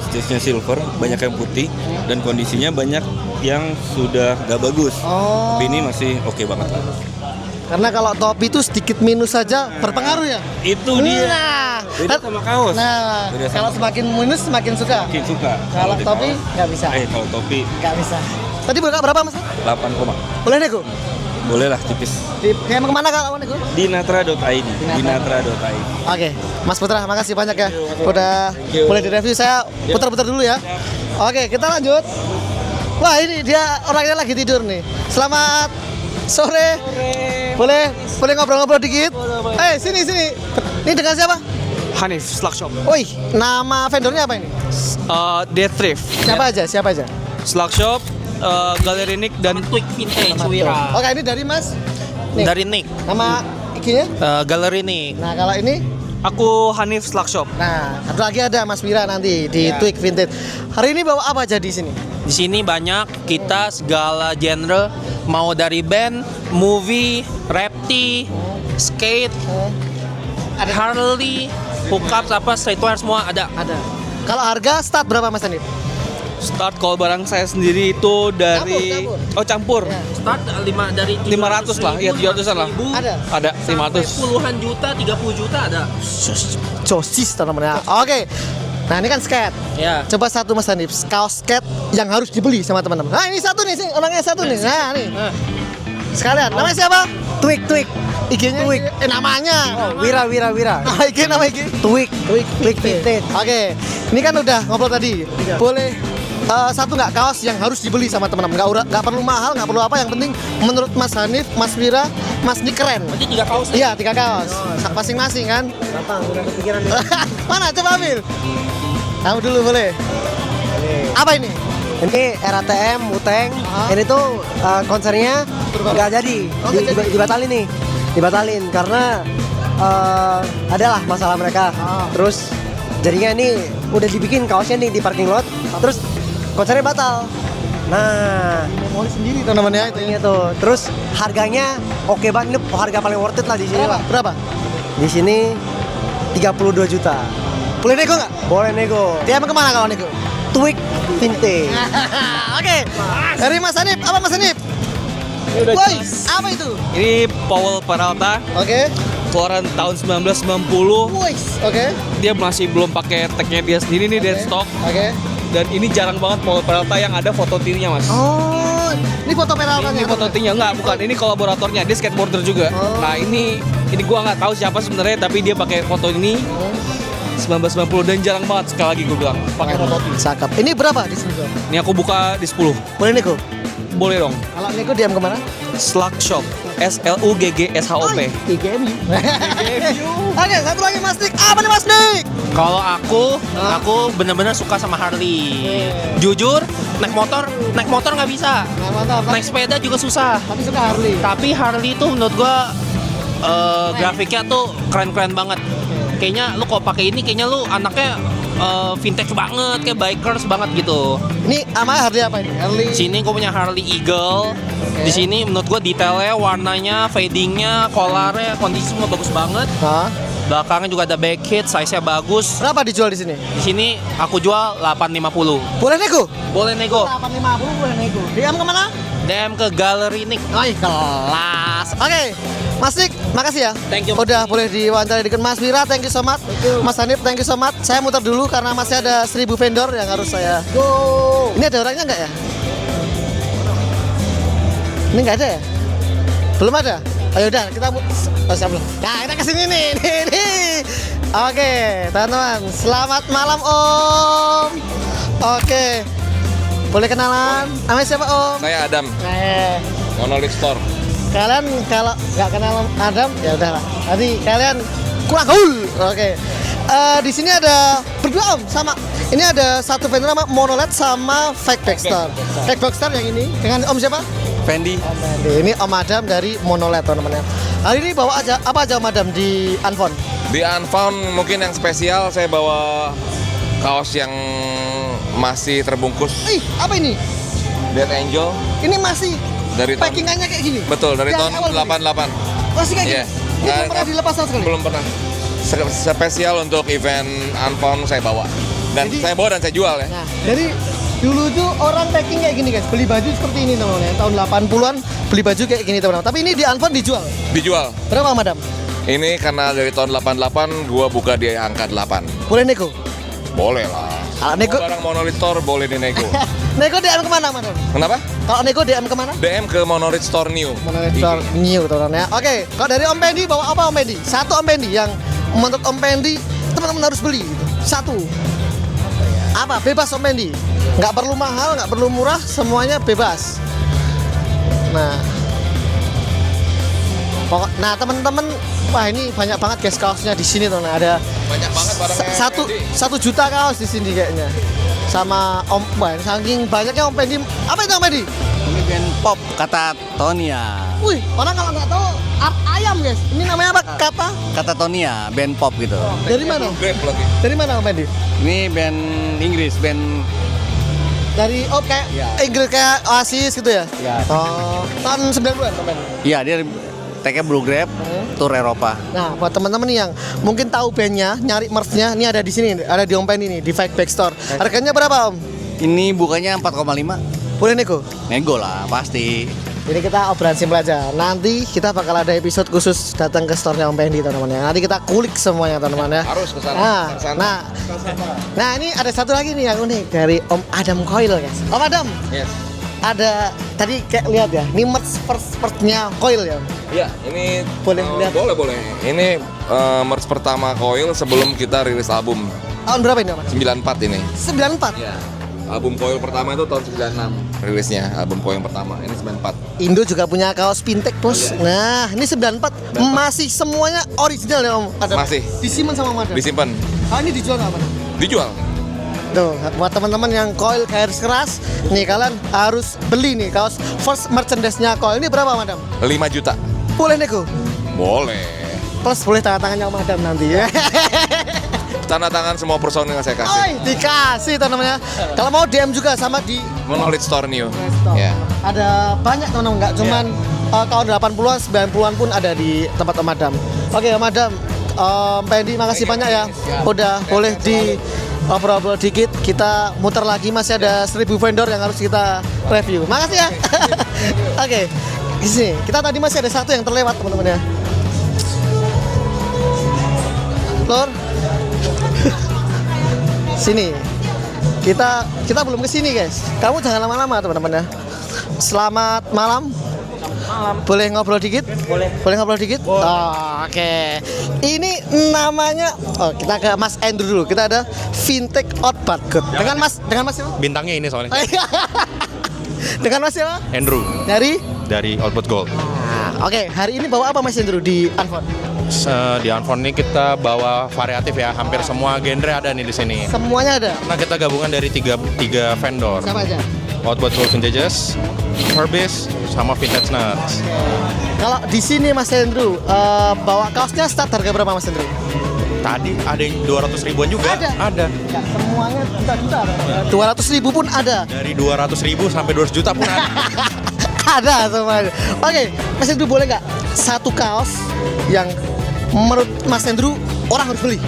stage-nya silver, banyak yang putih dan kondisinya banyak yang sudah gak bagus. Tapi ini masih oke banget. Karena kalau topi itu sedikit minus saja berpengaruh ya. Itu dia. Beda sama kaos. Nah, kalau semakin minus semakin suka. Kalau topi nggak bisa. Kalau topi nggak bisa. Tadi berapa Mas? 8, boleh nego? Boleh lah tipis. Kayak kemana kalau nego? Dinatra.id. Oke, Mas Putra, makasih banyak ya. Udah boleh direview, saya putar-putar dulu ya. Oke, kita lanjut. Wah, ini dia orangnya lagi tidur nih. Selamat sore. Boleh ngobrol-ngobrol dikit? Sini. Ini dengan siapa? Hanif Slugshop. Woi, nama vendornya apa ini? Death Thrift. Siapa aja? Slugshop, Galeri Nick dan Quick Vintage Wira. Oke, ini dari Mas? Dari Nick. Nama IG-nya? Galeri Nick. Nah, kalau ini? Aku Hanif Slug Shop. Nah, satu lagi ada Mas Wira nanti di Twig Vintage. Hari ini bawa apa aja di sini? Di sini banyak kita segala genre, mau dari band, movie, repti, skate, Harley, hookup, apa streetwear semua ada. Ada. Kalau harga start berapa Mas Hanif? Start kalau barang saya sendiri itu dari campur. Start dari 500 lah, ya 700-an lah. Ada 500. Puluhan juta, 30 juta ada. Sosis namanya. Oke. Nah, ini kan skate. Ya. Coba satu Mas Hanif, kaos skate yang harus dibeli sama teman-teman. Nah, ini satu nih, orangnya satu nih. Nah, nih. Sekalian. Namanya siapa? Twig. IG-nya namanya. Wira. IG nama IG. Twig Vintage. Oke. Ini kan udah ngobrol tadi. Boleh satu nggak kaos yang harus dibeli sama teman-teman? Nggak perlu mahal, nggak perlu apa. Yang penting menurut Mas Hanif, Mas Wira, Mas ini keren. Berarti 3 kaos. Iya, 3 kaos. Masing-masing kan. Gampang, udah kepikiran. Mana? Coba ambil. Kamu dulu boleh. Apa ini? Ini RATM, Wu-Tang. Ini tuh konsernya nggak jadi, dibatalin karena adalah masalah mereka. Terus jadinya ini udah dibikin kaosnya nih di parking lot, terus konsernya batal. Nah, mau sendiri tuh namanya itu. tuh. Terus harganya oke banget, ini harga paling worth it lah di sini lah. Berapa? Di sini 32 juta. Boleh nego nggak? Boleh nego. Dia emang kemana kalau nego? Twig Vintage. Oke. Dari Mas Hanif, apa Mas Hanif? Boys, apa itu? Ini Powell Peralta. Oke. Keluaran tahun 1990. Boys, oke. Dia masih belum pakai tagnya dia sendiri nih, dead stock. Oke. Dan ini jarang banget Powell Peralta yang ada foto tirinya, Mas. Oh, ini foto Peraltanya. Ini foto tirinya enggak, bukan. Ini kolaboratornya, dia skateboarder juga. Nah, ini gua nggak tahu siapa sebenarnya, tapi dia pakai foto ini. 1990 dan jarang banget, sekali lagi gue bilang pakai foto ini. Cakep. Ini berapa di sini? Ini aku buka di 10. Boleh nego? Boleh dong. Kalau nego DM kemana? Slug Shop. SLUGGSHOP. IGMU. Oke, satu lagi Mas Dik. Apa nih Mas Dik? Kalau aku bener-bener suka sama Harley. Jujur, naik motor nggak bisa. Naik sepeda juga susah. Tapi suka Harley. Tapi Harley tuh menurut gua grafiknya tuh keren-keren banget. Kayaknya lu kalau pakai ini kayaknya lu anaknya vintage banget, kayak bikers banget gitu. Ini namanya Harley apa ini? Harley. Sini gue punya Harley Eagle. Di sini menurut gue detailnya, warnanya, fadingnya, collarnya, kondisi semua bagus banget. Belakangnya juga ada back hit, size-nya bagus. Berapa dijual di sini? Di sini aku jual 850. Boleh nego? Boleh nego. 850 boleh nego. DM kemana? DM ke Galeri Nick. Kelas. Oke. Mas Dik, makasih ya. Thank you. Udah boleh diwawancara dengan Mas Wira, thank you so much. Mas Hanif, thank you so much. Saya muter dulu karena masih ada 1000 vendor yang harus saya. Go. Ini ada orangnya nggak ya? Ini nggak ada ya? Belum ada? Ayo udah kita belum. Nah, kita kesini nih. Oke, teman-teman. Selamat malam Om. Oke. Boleh kenalan? Namanya siapa Om? Saya Adam. Monolith Store. Kalian kalau nggak kenal Adam ya udahlah. Tadi kalian kurang gaul. Oke. Di sini ada berdua Om sama. Ini ada satu vendor nama Monolith sama Fake Baxter. Fake Baxter yang ini dengan Om siapa? Fendi. Ini Om Adam dari Monolith teman-teman. Hari ini bawa aja apa aja Om Adam di Unfound? Di Unfound mungkin yang spesial saya bawa kaos yang masih terbungkus. Apa ini? Dead Angel. Ini masih dari packingannya kayak gini. Betul, dari tahun awal 88. Masih kayak gini. Ini belum pernah dilepas sama sekali. Belum pernah. Spesial untuk event Unfound saya bawa. Dan saya bawa dan saya jual ya. Nah, dari dulu tuh orang packing kayak gini guys, beli baju seperti ini teman-teman. Tahun 80-an beli baju kayak gini teman-teman. Tapi ini di Unfound dijual. Dijual. Berapa Madam? Ini karena dari tahun 88 gua buka di angka 8. Boleh nego? Boleh lah. Kalau nego barang Monolith Store boleh dinego. Nego DM kemana Madam? Kenapa? Kalau nego DM kemana? DM ke Monolith Store New. Monolith Store New teman-teman ya. Oke, kalau dari Om Pendi bawa apa Om Pendi? Satu Om Pendi yang menurut Om Pendi teman-teman harus beli gitu. Satu. Apa? Bebas Om Pendi. Nggak perlu mahal, nggak perlu murah, semuanya bebas. Nah teman-teman, wah ini banyak banget guys kaosnya di sini teman. Ada banyak banget barangnya. 1 juta kaos di sini kayaknya. sama Om Ben. Saking banyaknya Om Pendi. Apa itu Om Pendi? Ini band pop kata Tonia. Wih, orang kalau nggak tahu art ayam guys. Ini namanya apa? Kata Tonia, band pop gitu. Dari mana? Dari mana Om Pendi? Ini band Inggris, band Dari kayak Inggris kayak Oasis gitu ya? ya. Oh, tahun 90-an Om Pendi. Iya, dia tag-nya Blue Grab, tour Eropa. Nah, buat teman-teman nih yang mungkin tahu bandnya, nyari merch-nya, ini ada di sini, ada di Om Pendi nih, di Fight Back Store. Harganya berapa Om? Ini bukannya 4,5. Boleh nego? Nego lah, pasti. Ini kita obrolan simpel aja. Nanti kita bakal ada episode khusus datang ke store-nya Om Pendi teman-teman ya. Nanti kita kulik semuanya teman-teman ya. Harus kesana. Nah, ini ada satu lagi nih yang unik dari Om Adam Coil guys. Om Adam. Yes. Ada tadi kayak lihat ya. Ini merch first-nya Coil ya. Iya, ini Boleh lihat. boleh. Ini merch pertama Coil sebelum kita rilis album. Tahun berapa ini Om? 94 ini. 94. Iya. Album Coil pertama itu tahun 96 rilisnya, album Coil yang pertama. Ini 94. Indo juga punya kaos Pintek bos. Nah, ini 94 masih semuanya original ya Om Adam. Masih. Disimpan sama Om Adam. Disimpan, Ini dijual nggak Om? dijual. Tuh, buat teman-teman yang Coil garis keras, nih kalian harus beli nih kaos first merchandise-nya Coil. Ini berapa Madam? 5 juta. Boleh nego? Boleh. Plus boleh tanda tangannya Madam nanti ya. Tanda tangan semua personil yang saya kasih. Oi, dikasih namanya. Kalau mau DM juga sama di Monolith Store New. Store. Ya. Ada banyak teman-teman, nggak cuman tahun 80-an, 90-an pun ada di tempat Om Adam. Oke, Om Adam, Pendi makasih banyak ya. Udah boleh di obrol-obrol dikit, kita muter lagi, masih ada 1000 vendor yang harus kita review. Makasih ya. Oke, di sini kita tadi masih ada satu yang terlewat teman-teman ya. Lor, sini. Kita belum kesini guys. Kamu jangan lama-lama teman-teman ya. Selamat malam. Boleh ngobrol dikit? Boleh ngobrol dikit? Oh, oke. Ini namanya kita ke Mas Andrew dulu. Kita ada Fintech Outback. Dengan Mas siapa? Bintangnya ini soalnya. Dengan Mas siapa? Andrew dari Output Gold. Oke, hari ini bawa apa Mas Andrew di Unfold? Di Unfold ini kita bawa variatif ya, hampir semua genre ada nih di sini. Semuanya ada. Karena kita gabungan dari tiga vendor. Siapa aja? Output Gold Vintages, Herbis, sama Vintage Nuts. Kalau di sini Mas Andrew bawa kaosnya start harga berapa Mas Andrew? Tadi ada yang 200 ribuan juga. Ada. Ya, semuanya juta-juta. 200 ribu pun ada. Dari 200 ribu sampai 200 juta pun ada. Ada semuanya. Oke, Mas Andrew boleh nggak satu kaos yang menurut Mas Andrew orang harus beli?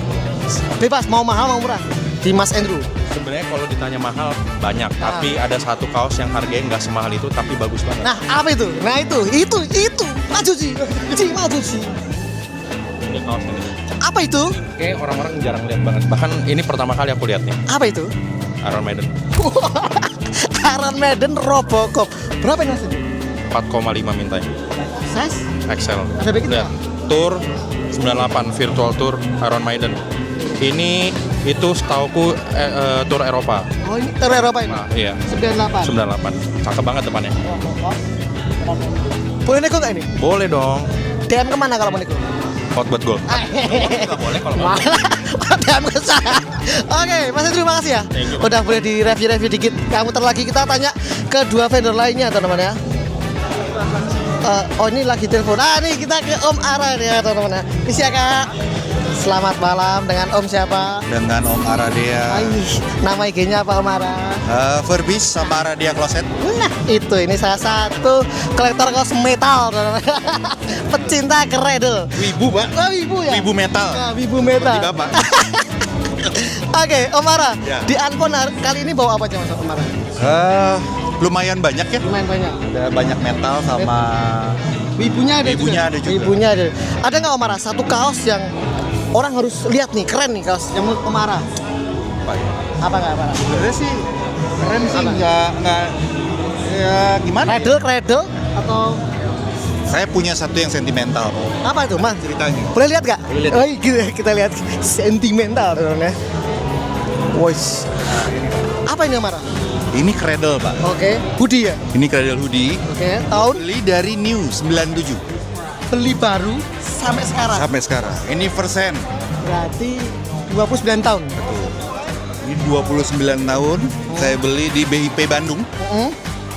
Bebas, mau mahal mau murah di Mas Andrew. Sebenarnya kalau ditanya mahal banyak, tapi ada satu kaos yang harganya nggak semahal itu tapi bagus banget. Nah, apa itu? Nah itu maju sih, maju sih. Ini kaos ini. Apa itu? Kayak orang-orang jarang lihat banget. Bahkan ini pertama kali aku lihat nih. Apa itu? Iron Maiden. Iron Maiden Robocop. Berapa ini Mas Andrew? 4,5 mintanya. Size? XL. Ada begitu? Lihat. Tour 98 virtual tour Iron Maiden. Ini itu setauku tour Eropa. Oh, ini tour Eropa ini. Nah, iya. 98. 98. Cakep banget depannya. Boleh nego nggak ini? Boleh dong. DM kemana kalau mau nego? Output Gold. Nggak boleh kalau DM ke saya. Oke, Mas Andrew makasih ya. Udah boleh di review dikit. Kamu lagi kita tanya ke dua vendor lainnya teman-teman ya. Oh ini lagi telepon. Nih kita ke Om Ara nih ya teman-teman ya. Isi ya Kak. Selamat malam dengan Om siapa? Dengan Om Aradia. Nama IG-nya apa Om Ara? Verbis sama Aradia Closet. Nah itu ini salah satu kolektor kaos metal pecinta kredel. Wibu Pak. Oh wibu ya? Wibu metal. Nah, wibu metal. Seperti Bapak. Oke Om Ara, Ya. di Unfold kali ini bawa apa aja Mas Om Ara? Lumayan banyak ya. Lumayan banyak. Ada banyak metal sama Wibunya ada Wibunya ada juga. Wibunya ada. Ada nggak Om Ara satu kaos yang orang harus lihat nih, keren nih kaos yang menurut Om Ara? Apa nggak Om Ara? Sebenarnya sih keren sih, nggak ya gimana? Kredel atau saya punya satu yang sentimental. apa itu Mas? Ceritanya. Boleh lihat nggak? Boleh lihat. Oh kita lihat sentimental teman-teman ya. Woi. Apa ini Om Ara? Ini cradle Pak. Oke. Hoodie ya? Ini cradle hoodie. Oke. Tahun? Beli dari New 97. Beli baru sampai sekarang. Sampai sekarang. Ini persen. Berarti 29 tahun. Betul. Ini 29 tahun, saya beli di BIP Bandung.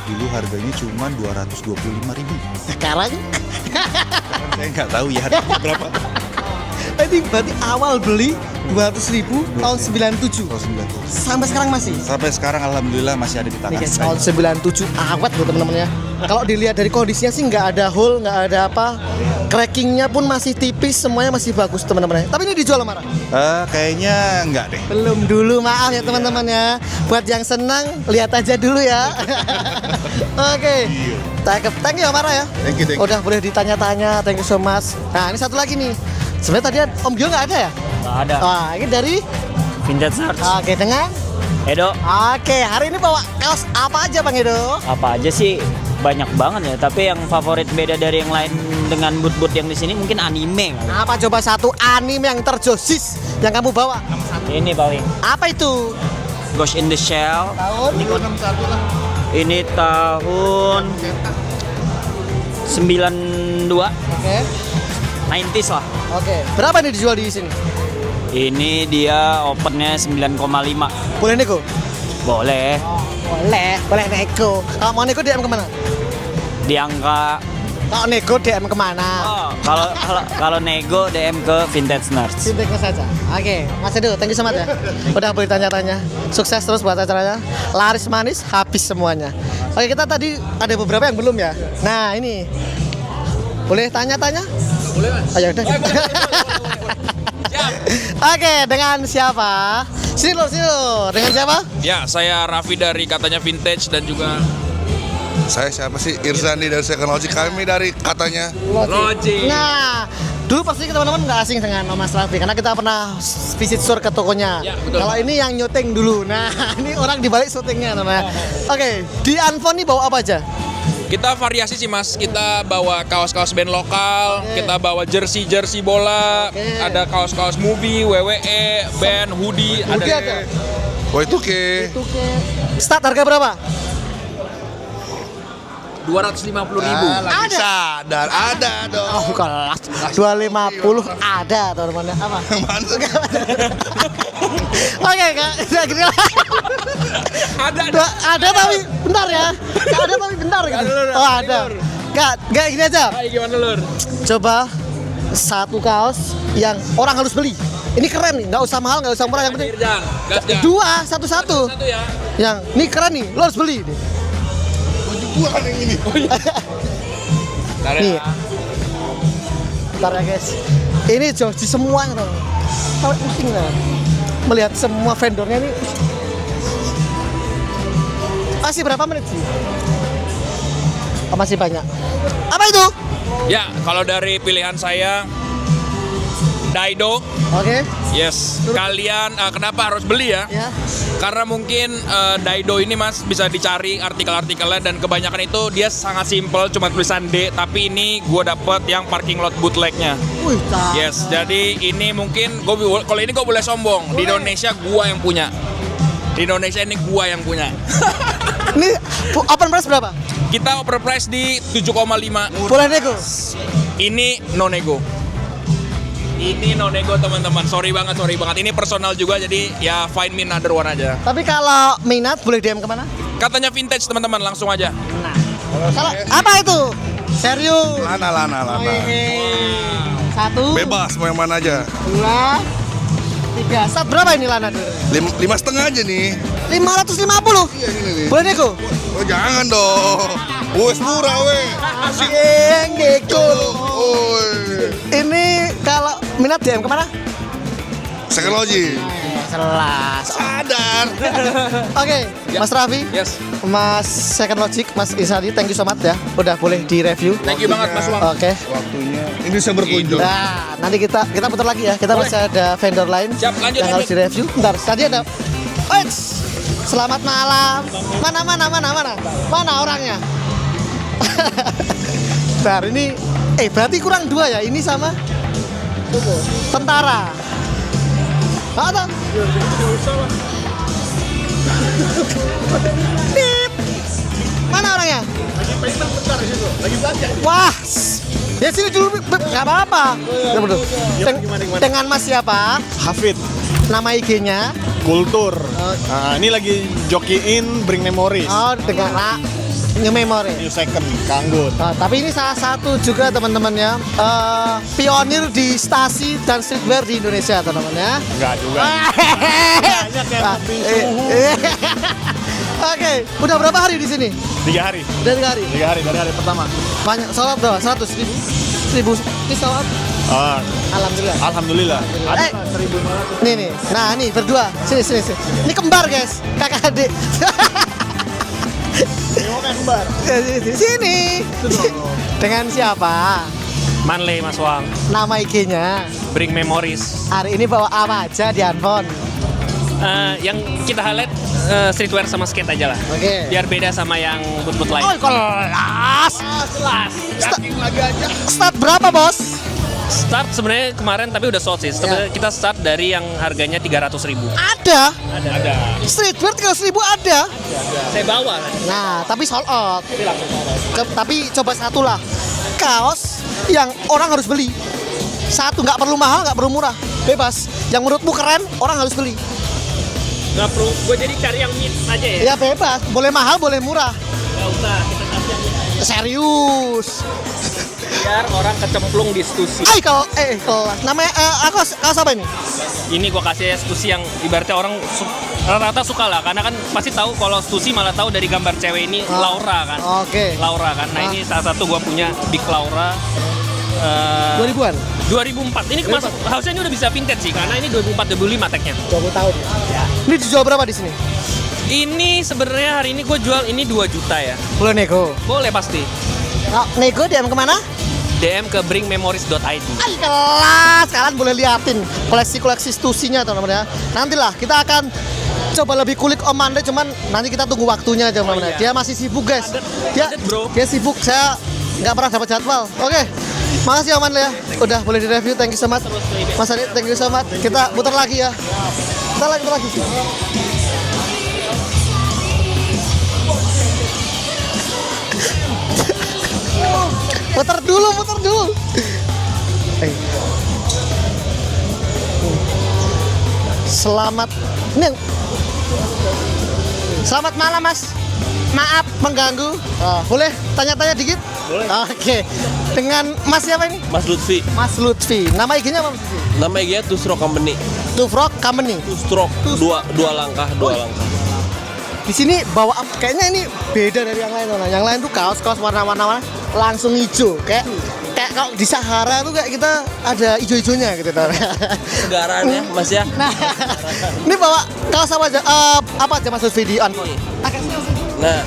Dulu harganya cuma 225.000. Sekarang? Saya nggak tahu ya harganya berapa. Ini berarti awal beli 200.000 tahun 97. Sampai sekarang masih? Sampai sekarang alhamdulillah masih ada di tangan Nih guys, saya. tahun 97 awet loh teman-teman ya. Kalau dilihat dari kondisinya sih nggak ada hole, nggak ada apa. Crackingnya pun masih tipis, semuanya masih bagus teman-teman ya. Tapi ini dijual marah? Kayaknya enggak deh. Belum dulu, maaf ya teman-teman ya. Buat yang senang, lihat aja dulu ya. Oke. Thank you Marah ya. Thank you. Udah boleh ditanya-tanya, thank you so much. Nah ini satu lagi nih. Sebenarnya tadi Om Gio nggak ada ya? Nggak ada. Wah, ini dari Vintage Nerds. Oke, dengan Edo. Oke, hari ini bawa kaos apa aja Bang Edo? Apa aja sih? Banyak banget ya, tapi yang favorit beda dari yang lain dengan boot-boot yang di sini mungkin anime. Apa coba satu anime yang terjosis yang kamu bawa? Ini paling. Apa itu? Ghost in the Shell. Tahun 61 lah. Ini tahun 92. Oke. 90s lah. Oke. Berapa nih dijual di sini? Ini dia opennya 9,5. Boleh nego? Boleh. Boleh nego. Kalau mau nego DM kemana? Di angka. Kalau nego DM kemana? Oh, kalau nego DM ke Vintage Nerds. Sinteknya saja. Oke, Mas Edo, thank you so much ya. Udah boleh tanya-tanya. Sukses terus buat acaranya. Laris manis, habis semuanya. Oke, kita tadi ada beberapa yang belum ya. Nah, ini. Boleh tanya-tanya? Boleh, Mas. Ayo udah. Oke, dengan siapa? Sini lo. Dengan siapa? Ya, saya Raffi dari Katanya Vintage dan juga saya siapa sih? Irzandi dari Second Logic. Kami dari Katanya Logic. Nah, dulu pasti teman-teman nggak asing dengan Mas Raffi karena kita pernah visit store ke tokonya. Ya, betul. Kalau ini yang nyuting dulu. Nah, ini orang di balik syutingnya namanya. Oke, di Anfon nih bawa apa aja? Kita variasi sih Mas, kita bawa kaos-kaos band lokal, kita bawa jersey bola, ada kaos-kaos movie, WWE, band, hoodie, ada. Oh itu ke. Start harga berapa? 250.000. Lagi sadar, ada dong. Oh, kelas 250 ada teman-teman. Apa? Oke, Kak. Gini lah. Ada tapi bentar ya. Ada tapi bentar gitu. Oh, ada. Enggak gini aja. Gimana, Lur? Coba satu kaos yang orang harus beli. Ini keren nih, nggak usah mahal, nggak usah murah, yang penting dua, satu-satu. Ya. Yang ini keren nih, lo harus beli. Gua kan yang ini. Nih. Bentar ya guys. Ini Joji semua gitu. Sampai pusing lah. Melihat semua vendornya ini. Masih berapa menit sih? Oh, masih banyak. Apa itu? Ya, kalau dari pilihan saya Daido. Oke. Yes. Kalian kenapa harus beli ya? Ya. Karena mungkin Daido ini Mas bisa dicari artikel-artikelnya dan kebanyakan itu dia sangat simple, cuma tulisan D, tapi ini gue dapet yang parking lot bootlegnya. Wih, yes, jadi ini mungkin kalau ini gue boleh sombong, di Indonesia gue yang punya. Di Indonesia ini gue yang punya. Ini open price berapa? Kita open price di 7,5. Boleh nego? Ini no nego. Ini no nego teman-teman, sorry banget. Ini personal juga, jadi ya find me another one aja. Tapi kalau minat boleh DM kemana? Katanya Vintage teman-teman, langsung aja. Nah, kalau apa itu? Serius? Lana. Satu. Bebas mau yang mana aja. 2, 3. Saat berapa ini Lana? 5,5 aja nih. 550. Iya ini. Boleh nego? Oh jangan dong. Wes murah weh. Yang nego. Ini kalau minat DM kemana? Second Logic. Jelas. Sadar. Oke, Mas Raffi. Yes. Mas Second Logic, Mas Irsandi, thank you so much ya. Udah boleh direview. Thank you banget Mas Wang. Oke. Waktunya ini bisa berkunjung. Nah, nanti kita putar lagi ya. Kita masih ada vendor lain Siap, lanjut, yang harus direview. Bentar, tadi ada. Selamat malam. Mana orangnya? Bentar, ini berarti kurang 2 ya. Ini sama tentara. Ada. Pip. Mana orangnya? Lagi payment bentar di situ. Lagi belanja. Wah. Ya sini dulu, nggak apa-apa. Dengan Mas siapa? Hafid. Nama IG-nya? kultur. Nah, ini lagi jokiin Bring Memories. Oh, dengan New Memory. New Second, Kanggut. Tapi ini salah satu juga teman-teman ya, pionir di stasi dan streetwear di Indonesia teman-teman ya. Enggak juga. Banyak yang lebih suhu. Oke, udah berapa hari di sini? 3 hari. Udah 3 hari? 3 hari, dari hari pertama. Banyak, sholat berapa? 100 ribu? 1000 ini sholat? Alhamdulillah. Alhamdulillah. Ada 1.500. Nih, nah nih berdua, sini. Ini kembar guys, kakak adik. Kembar. Sini. Dengan siapa? Manley Mas Wang. Nama IG-nya? Bring Memories. Hari ini bawa apa aja di handphone? Yang kita highlight streetwear sama skate aja lah. Oke. Biar beda sama yang boot-boot lain. Oh, kelas. Kelas. Lagi aja. Start berapa, Bos? Start sebenarnya kemarin tapi udah sold sih. Sebenarnya kita start dari yang harganya 300.000. Ada. Ada. Streetwear 300.000 ada. Saya bawa. Nah, tapi sold out. Tapi coba satu lah. Kaos yang orang harus beli. Satu, nggak perlu mahal, nggak perlu murah. Bebas. Yang menurutmu keren, orang harus beli. Nggak perlu, gue jadi cari yang mid aja ya? Ya bebas, boleh mahal, boleh murah. Nggak usah, kita kasih yang mid. Serius. Biar orang kecemplung di Stussy. Kelas. Namanya, kaos apa ini? Ini gue kasih Stussy yang ibaratnya orang rata-rata suka lah. Karena kan pasti tahu kalau Stussy malah tahu dari gambar cewek ini Laura kan. Oke. Laura kan, nah ini salah satu gue punya Big Laura. 2000-an? 2004, ini harusnya ini udah bisa vintage sih, karena ini 2004-2005 tagnya. 20 tahun ya? Ini dijual berapa di sini? Ini sebenarnya hari ini gue jual ini 2 juta ya. Boleh nego? Boleh pasti. Nego DM kemana? DM ke bringmemories.id. Kelas, kalian boleh liatin koleksi-koleksi Stussy-nya teman-teman ya. Nantilah kita akan coba lebih kulik Om Andre, cuman nanti kita tunggu waktunya aja teman-teman. Dia masih sibuk guys. Dia sibuk, saya nggak pernah dapat jadwal. Oke. Makasih Om Andre ya. Udah boleh direview, thank you so much. Mas Adi, thank you so much. Kita putar lagi ya. Putar lagi. Putar dulu. Selamat malam Mas. Maaf mengganggu. Boleh tanya-tanya dikit? Boleh. Oke. Dengan Mas siapa ini? Mas Lutfi. Mas Lutfi. Nama IG-nya apa Mas Lutfi? Nama IG-nya Tusrock Company. Tusrock Company. Tusrock. Dua langkah. Di sini bawa kayaknya ini beda dari yang lain. Yang lain tuh kaos warna-warna langsung hijau. Kayak kalau di Sahara tuh kayak kita ada hijau-hijaunya gitu. Segaran ya Mas ya. Nah, ini bawa kaos apa aja Mas Lutfi di handphone? Nah,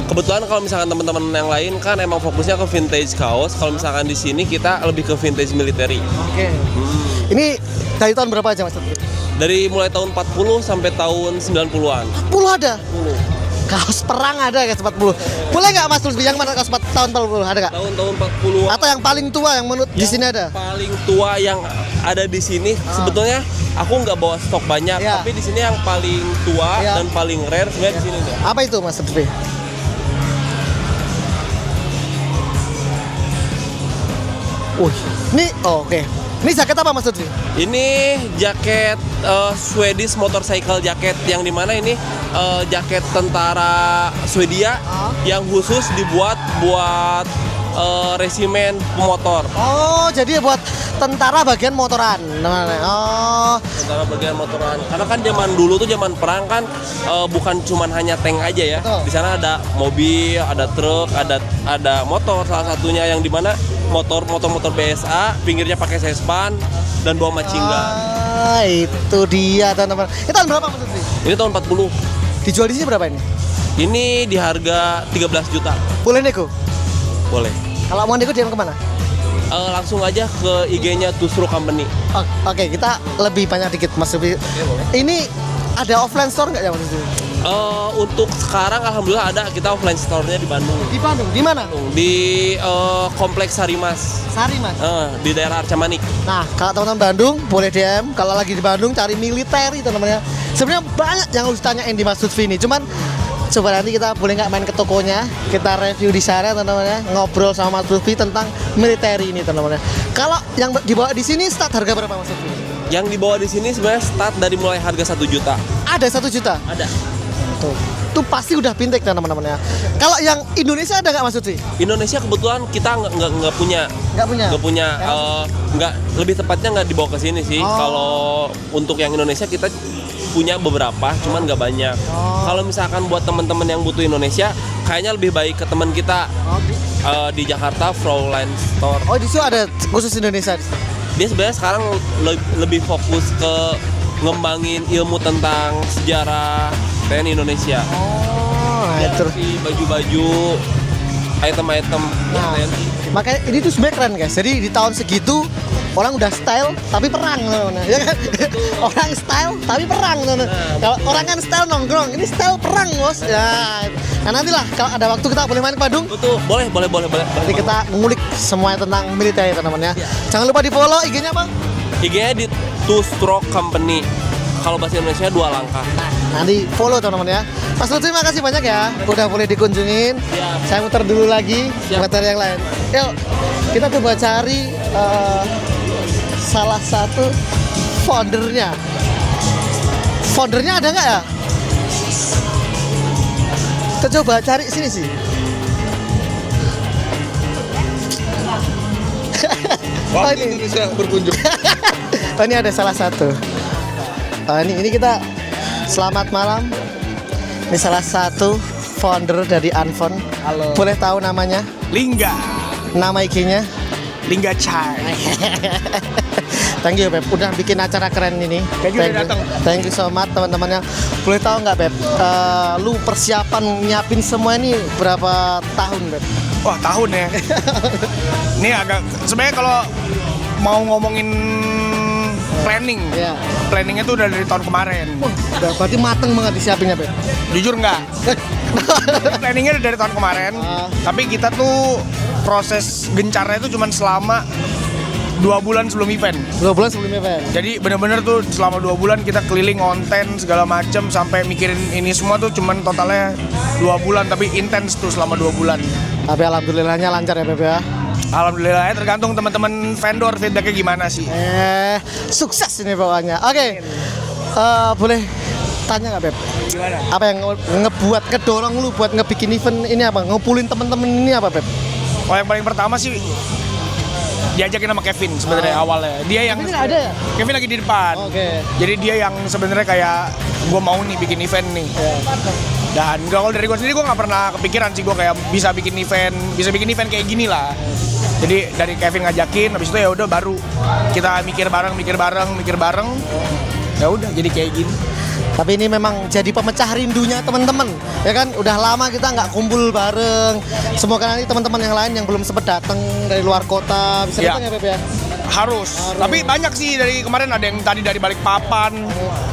kebetulan kalau misalkan teman-teman yang lain kan emang fokusnya ke vintage kaos. Kalau misalkan di sini kita lebih ke vintage military. Oke. Ini dari tahun berapa aja Mas Lutfi? Dari mulai tahun 40 sampai tahun 90-an. 40 ada? 40. Kaos perang ada guys 40. Boleh nggak Mas Lutfi yang mana kaos tahun 40 ada nggak? Tahun 40. Atau yang paling tua yang menurut di sini ada? Paling tua yang ada di sini sebetulnya aku nggak bawa stok banyak, tapi di sini yang paling tua dan paling rare sebenarnya di sini. Apa itu Mas Lutfi? Ini oke. Ini jaket apa Mas Lutfi? Ini jaket Swedish motorcycle jacket yang dimana ini jaket tentara Swedia yang khusus dibuat buat resimen pemotor. Oh, jadi buat tentara bagian motoran. Tentara bagian motoran. Karena kan zaman dulu tuh zaman perang kan bukan cuman hanya tank aja ya. Di sana ada mobil, ada truk, ada motor salah satunya yang dimana motor BSA, pinggirnya pakai sespan dan bawa machine gun. Itu dia teman-teman. Ini tahun berapa Mas Lutfi? Ini tahun 40. Dijual di sini berapa ini? Ini di harga 13 juta. Boleh nego? Boleh. Kalau mau nego DM kemana? Langsung aja ke IG-nya Tusrock Company. Oke, kita lebih banyak dikit Mas Lutfi. Ini ada offline store nggak ya Mas Lutfi? Untuk sekarang alhamdulillah ada, kita offline store-nya di Bandung. Di Bandung? Di mana? Di Kompleks Sarimas. Sarimas? Di daerah Arca Manik. Nah, kalau teman-teman Bandung boleh DM. Kalau lagi di Bandung cari militeri teman-teman ya. Sebenarnya banyak yang harus tanyain di Mas Lutfi ini. Cuman coba nanti kita boleh nggak main ke tokonya, kita review di sana teman-teman ya, ngobrol sama Mas Lutfi tentang militeri ini teman-teman ya. Kalau yang dibawa di sini start harga berapa Mas Lutfi? Yang dibawa di sini sebenarnya start dari mulai harga 1 juta. ada 1 juta. Ada. Tuh. Itu pasti udah vintage kan teman-teman ya. Kalau yang Indonesia ada nggak Mas Lutfi? Indonesia kebetulan kita nggak punya. Nggak, lebih tepatnya nggak dibawa ke sini sih. Kalau untuk yang Indonesia kita punya beberapa, cuman nggak banyak. Kalau misalkan buat teman-teman yang butuh Indonesia, kayaknya lebih baik ke teman kita di Jakarta, Fraulein Store. Oh, di situ ada khusus Indonesia. Dia sebenarnya sekarang lebih fokus ke ngembangin ilmu tentang sejarah TNI Indonesia. Dari baju-baju, item-item TNI. Makanya ini tuh sebenarnya keren guys. Jadi di tahun segitu orang udah style tapi perang loh, ya kan? Orang style tapi perang loh. Kalau orang kan style nongkrong, ini style perang bos. Ya, nah nantilah kalau ada waktu kita boleh main ke Bandung. Betul, boleh. Nanti kita mengulik semuanya tentang militer ya teman-teman ya. Jangan lupa di follow IG-nya Bang. IG-nya di Two Stroke Company. Kalau bahasa Indonesia 2 langkah. Nanti follow teman-teman ya. Mas Lutfi makasih banyak ya. Udah boleh dikunjungin. Saya muter dulu lagi materi yang lain. Yuk, kita coba cari salah satu foundernya. Foundernya ada nggak ya? Kita coba cari sini sih. Waktu Indonesia berkunjung. Oh, ini ada salah satu. Ini kita selamat malam. Ini salah satu founder dari Anfon. Halo. Boleh tahu namanya? Lingga. Nama IG-nya? Lingga Chai. Thank you Beb, udah bikin acara keren ini. Thank you so much teman-temannya. Boleh tahu nggak Beb, lu persiapan nyiapin semua ini berapa tahun Beb? Wah, tahun ya. Ini agak sebenarnya kalau mau ngomongin planning, planningnya tuh udah dari tahun kemarin. Berarti mateng banget disiapinnya Beb? Jujur nggak? Planningnya dari tahun kemarin, tapi kita tuh proses gencarnya itu cuma selama 2 bulan sebelum event. 2 bulan sebelum event. Jadi bener-bener tuh selama 2 bulan kita keliling konten segala macem sampai mikirin ini semua tuh cuman totalnya 2 bulan, tapi intens tuh selama 2 bulan. Tapi alhamdulillahnya lancar ya Beb ya. Alhamdulillah ya, tergantung teman-teman vendor feedbacknya gimana sih. Sukses ini pokoknya. Oke. Boleh tanya nggak Beb? Gimana? Apa yang ngebuat kedorong lu buat ngebikin event ini apa? Ngumpulin temen-temen ini apa Beb? Oh, yang paling pertama sih diajakin sama Kevin sebenarnya awalnya. Dia yang Kevin ada ya? Kevin lagi di depan. Oke. Jadi dia yang sebenarnya kayak gue mau nih bikin event nih. Dan kalau dari gue sendiri gue nggak pernah kepikiran sih gue kayak bisa bikin event kayak gini lah. Jadi dari Kevin ngajakin, habis itu ya udah baru kita mikir bareng. Ya udah jadi kayak gini. Tapi ini memang jadi pemecah rindunya teman-teman, ya kan? Udah lama kita nggak kumpul bareng. Semoga nanti teman-teman yang lain yang belum sempat datang dari luar kota bisa datang ya Beb ya. Harus. Tapi banyak sih dari kemarin, ada yang tadi dari Balikpapan,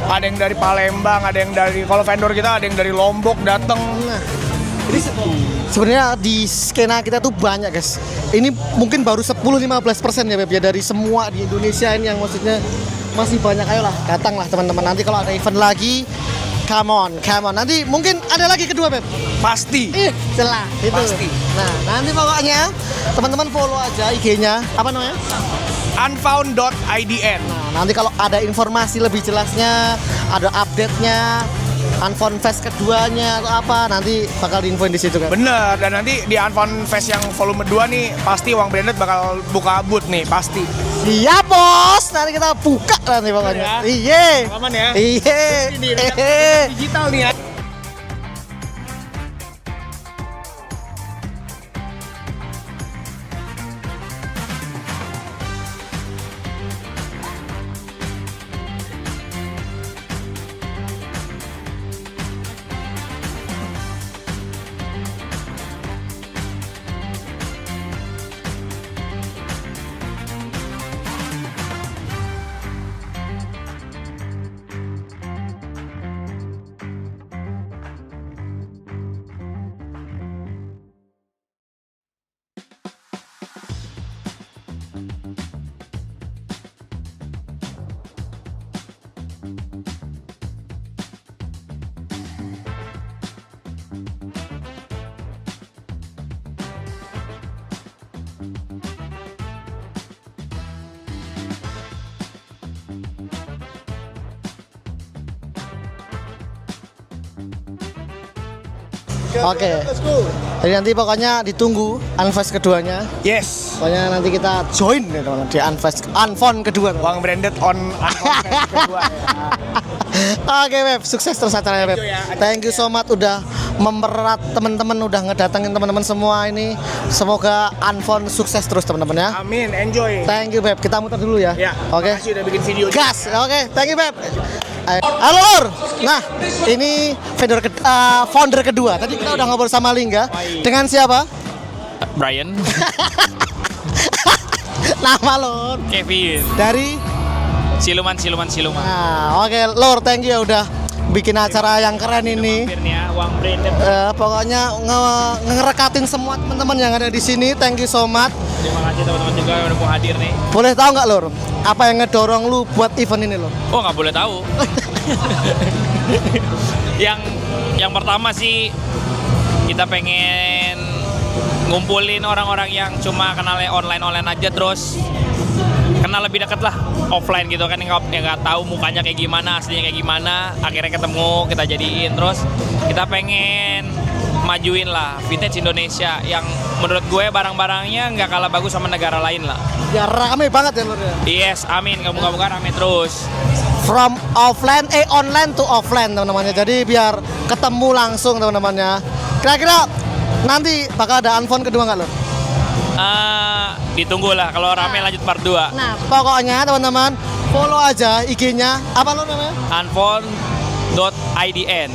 ada yang dari Palembang, ada yang dari, kalau vendor kita ada yang dari Lombok datang. Jadi sebenarnya di skena kita tuh banyak guys. Ini mungkin baru 10-15% ya Beb ya dari semua di Indonesia ini yang maksudnya masih banyak. Ayolah datanglah teman-teman, nanti kalau ada event lagi come on nanti mungkin ada lagi kedua Beb. Pasti celah itu pasti. Nah nanti pokoknya teman-teman follow aja IG-nya, apa namanya? Unfound.idn. Nah nanti kalau ada informasi lebih jelasnya, ada update-nya Unfound Fest keduanya atau apa, nanti bakal diinfoin di situ kan. Bener, dan nanti di Unfound Fest yang volume 2 nih pasti Uang Branded bakal buka booth nih, pasti. Iya bos, nanti kita buka nanti pokoknya. Iya. Aman ya. Iya. Digital nih ya. Oke. Jadi nanti pokoknya ditunggu Unfest keduanya. Yes. Pokoknya nanti kita join ya teman-teman di Unfon kedua. Bang Branded on Unfest kedua. Oke Beb, sukses terus acaranya Beb. Thank you so much udah mempererat teman-teman, udah ngedatengin teman-teman semua ini. Semoga Unfon sukses terus teman-teman ya. Amin, enjoy. Thank you Beb, kita muter dulu ya. Ya. Oke. Makasih udah bikin video. Gas. Oke, thank you Beb. Halo Lur. Nah, ini founder kedua. Tadi kita udah ngobrol sama Lingga. Dengan siapa? Brian. Nama Lur. Kevin. Dari Siluman. Nah, oke Lur, thank you ya udah bikin acara yang keren ini. Uang Branded. Pokoknya ngerekatin semua teman-teman yang ada di sini. Thank you so much. Terima kasih teman-teman juga yang udah mau hadir nih. Boleh tahu nggak Lur, apa yang ngedorong lu buat event ini Lur? Oh, nggak boleh tahu. yang pertama sih kita pengen ngumpulin orang-orang yang cuma kenalnya online aja, terus kenal lebih dekat lah offline gitu kan, yang nggak tahu mukanya kayak gimana, aslinya kayak gimana, akhirnya ketemu, kita jadiin. Terus kita pengen majuin lah vintage Indonesia yang menurut gue barang-barangnya nggak kalah bagus sama negara lain lah. Ya rame banget ya Lur ya. Yes, amin, moga-moga rame terus. From online to offline teman-temannya. Jadi biar ketemu langsung teman-temannya. Kira-kira nanti bakal ada Unfon kedua nggak Lur? Ditunggu lah, kalau rame lanjut part 2. Nah, pokoknya teman-teman follow aja IG-nya. Apa Lur namanya? Unfon.idn.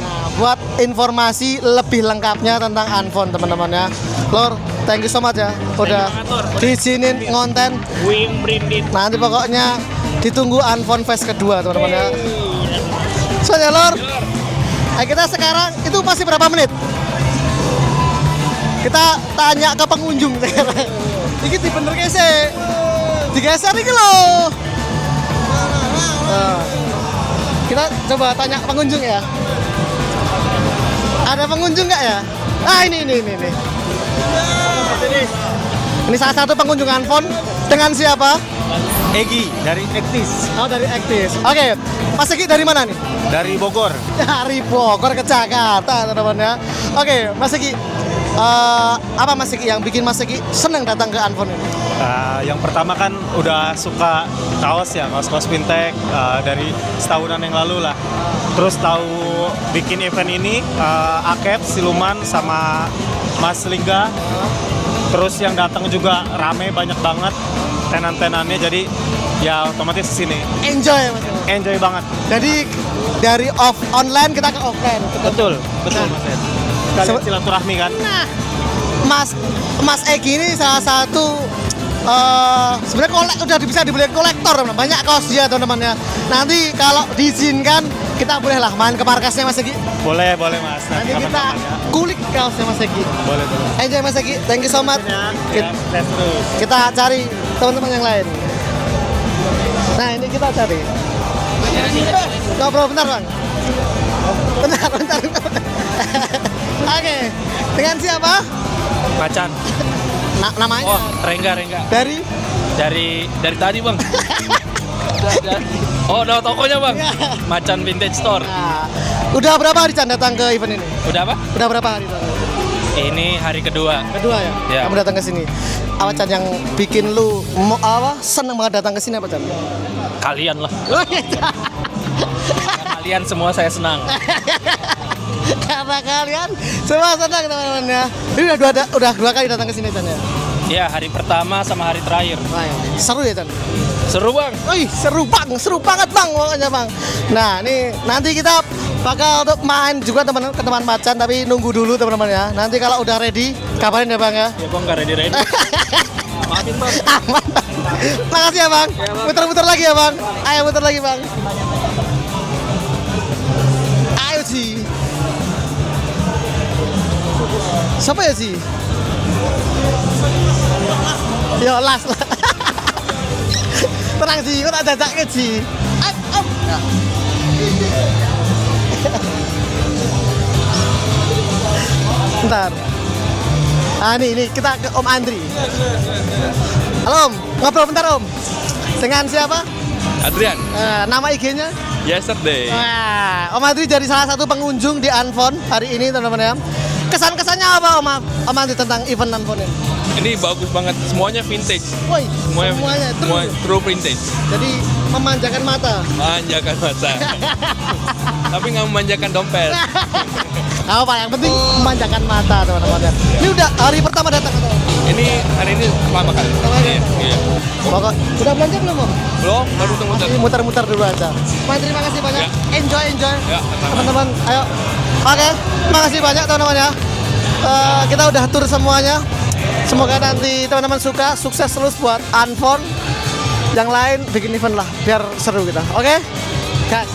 Nah, buat informasi lebih lengkapnya tentang Unfon teman-teman ya. Lur, thank you so much ya udah diizinin ngonten. Wing Branded. Nanti pokoknya ditunggu Unfon Fest kedua teman-teman ya. Soalnya Lur, kita sekarang itu masih berapa menit? Kita tanya ke pengunjung sekarang. Ini bener kese. Digeser iki loh. Kita coba tanya pengunjung ya. Ada pengunjung nggak ya? Ah ini. Ini salah satu pengunjung Unfon. Dengan siapa? Egi dari Actis. Oh dari Actis. Oke, Mas Egi dari mana nih? Dari Bogor. Dari Bogor ke Jakarta teman-teman ya. Oke, Mas Egi. Apa Mas Egi yang bikin Mas Egi senang datang ke Unfon ini? Yang pertama kan udah suka kaos vintage dari setahunan yang lalu lah. Terus tahu bikin event ini Akep, Siluman sama Mas Lingga. Terus yang datang juga rame banyak banget tenan-tenannya, jadi ya otomatis kesini. Enjoy Mas. Enjoy banget. Jadi dari online kita ke offline. Betul Mas. Kalian silaturahmi kan? Nah, Mas Egi ini salah satu sebenarnya udah bisa dibeli kolektor teman-teman. Banyak kaos dia teman-teman ya. Nanti kalau diizinkan kita boleh lah main ke markasnya Mas Egi. Boleh Mas. Nanti kita kulik kaosnya Mas Egi. Boleh. Enjoy Mas Egi, thank you so much. Kita cari teman-teman yang lain. Nah ini kita cari. Ngobrol bentar Bang. Bentar. Oke, dengan siapa? Macan. Namanya? Oh, Rengga. Dari tadi Bang. Oh, udah tokonya Bang. Macan Vintage Store. Nah, udah berapa hari Chan datang ke event ini? Udah apa? Udah berapa hari? Ini hari kedua. Kedua ya? Ya. Kamu datang ke sini. Apa Chan yang bikin lu seneng banget datang ke sini apa Chan? Kalian lah. Kalian semua saya senang. Karena kalian semua senang teman-teman ya. Ini udah dua kali datang ke sini Chan ya? Ya, hari pertama sama hari terakhir. Seru ya Chan? Seru Bang. Seru banget Bang pokoknya Bang. Nah, ini nanti kita bakal main juga teman Macan, tapi nunggu dulu teman-teman ya. Nanti kalau udah ready kabarin ya Bang ya. Ya Bang, nggak ready. Maafin Bang. Aman. Makasih ya Bang. Muter-muter lagi ya Bang. Ayo muter lagi Bang. Ayo sih. Siapa ya sih? Yo las. Tenang sih, kok tak jajak sih. Bentar. Ini kita ke Om Andri. Halo Om, ngobrol bentar Om. Dengan siapa? Adrian. Nama IG-nya? Yesterday. Om Andri jadi salah satu pengunjung di Unfon hari ini teman-teman ya. Kesan-kesannya apa Om Andi tentang event Unfold ini? Ini bagus banget, semuanya vintage. Woi, Semuanya true vintage. Jadi memanjakan mata. Manjakan mata. Tapi nggak memanjakan dompet. Apa yang penting memanjakan mata teman-teman. Ini udah hari pertama datang atau? Ini hari ini pertama kali. Iya. Pokok sudah belanja belum Om? Belum, baru muter-muter. Muter-muter dulu aja. Pak, terima kasih banyak. Enjoy. Ya, Teman-teman, ayo. Oke, makasih banyak teman-teman ya. Kita udah tur semuanya. Semoga nanti teman-teman suka, sukses terus buat Unfold. Yang lain bikin event lah, biar seru kita. Oke? Guys.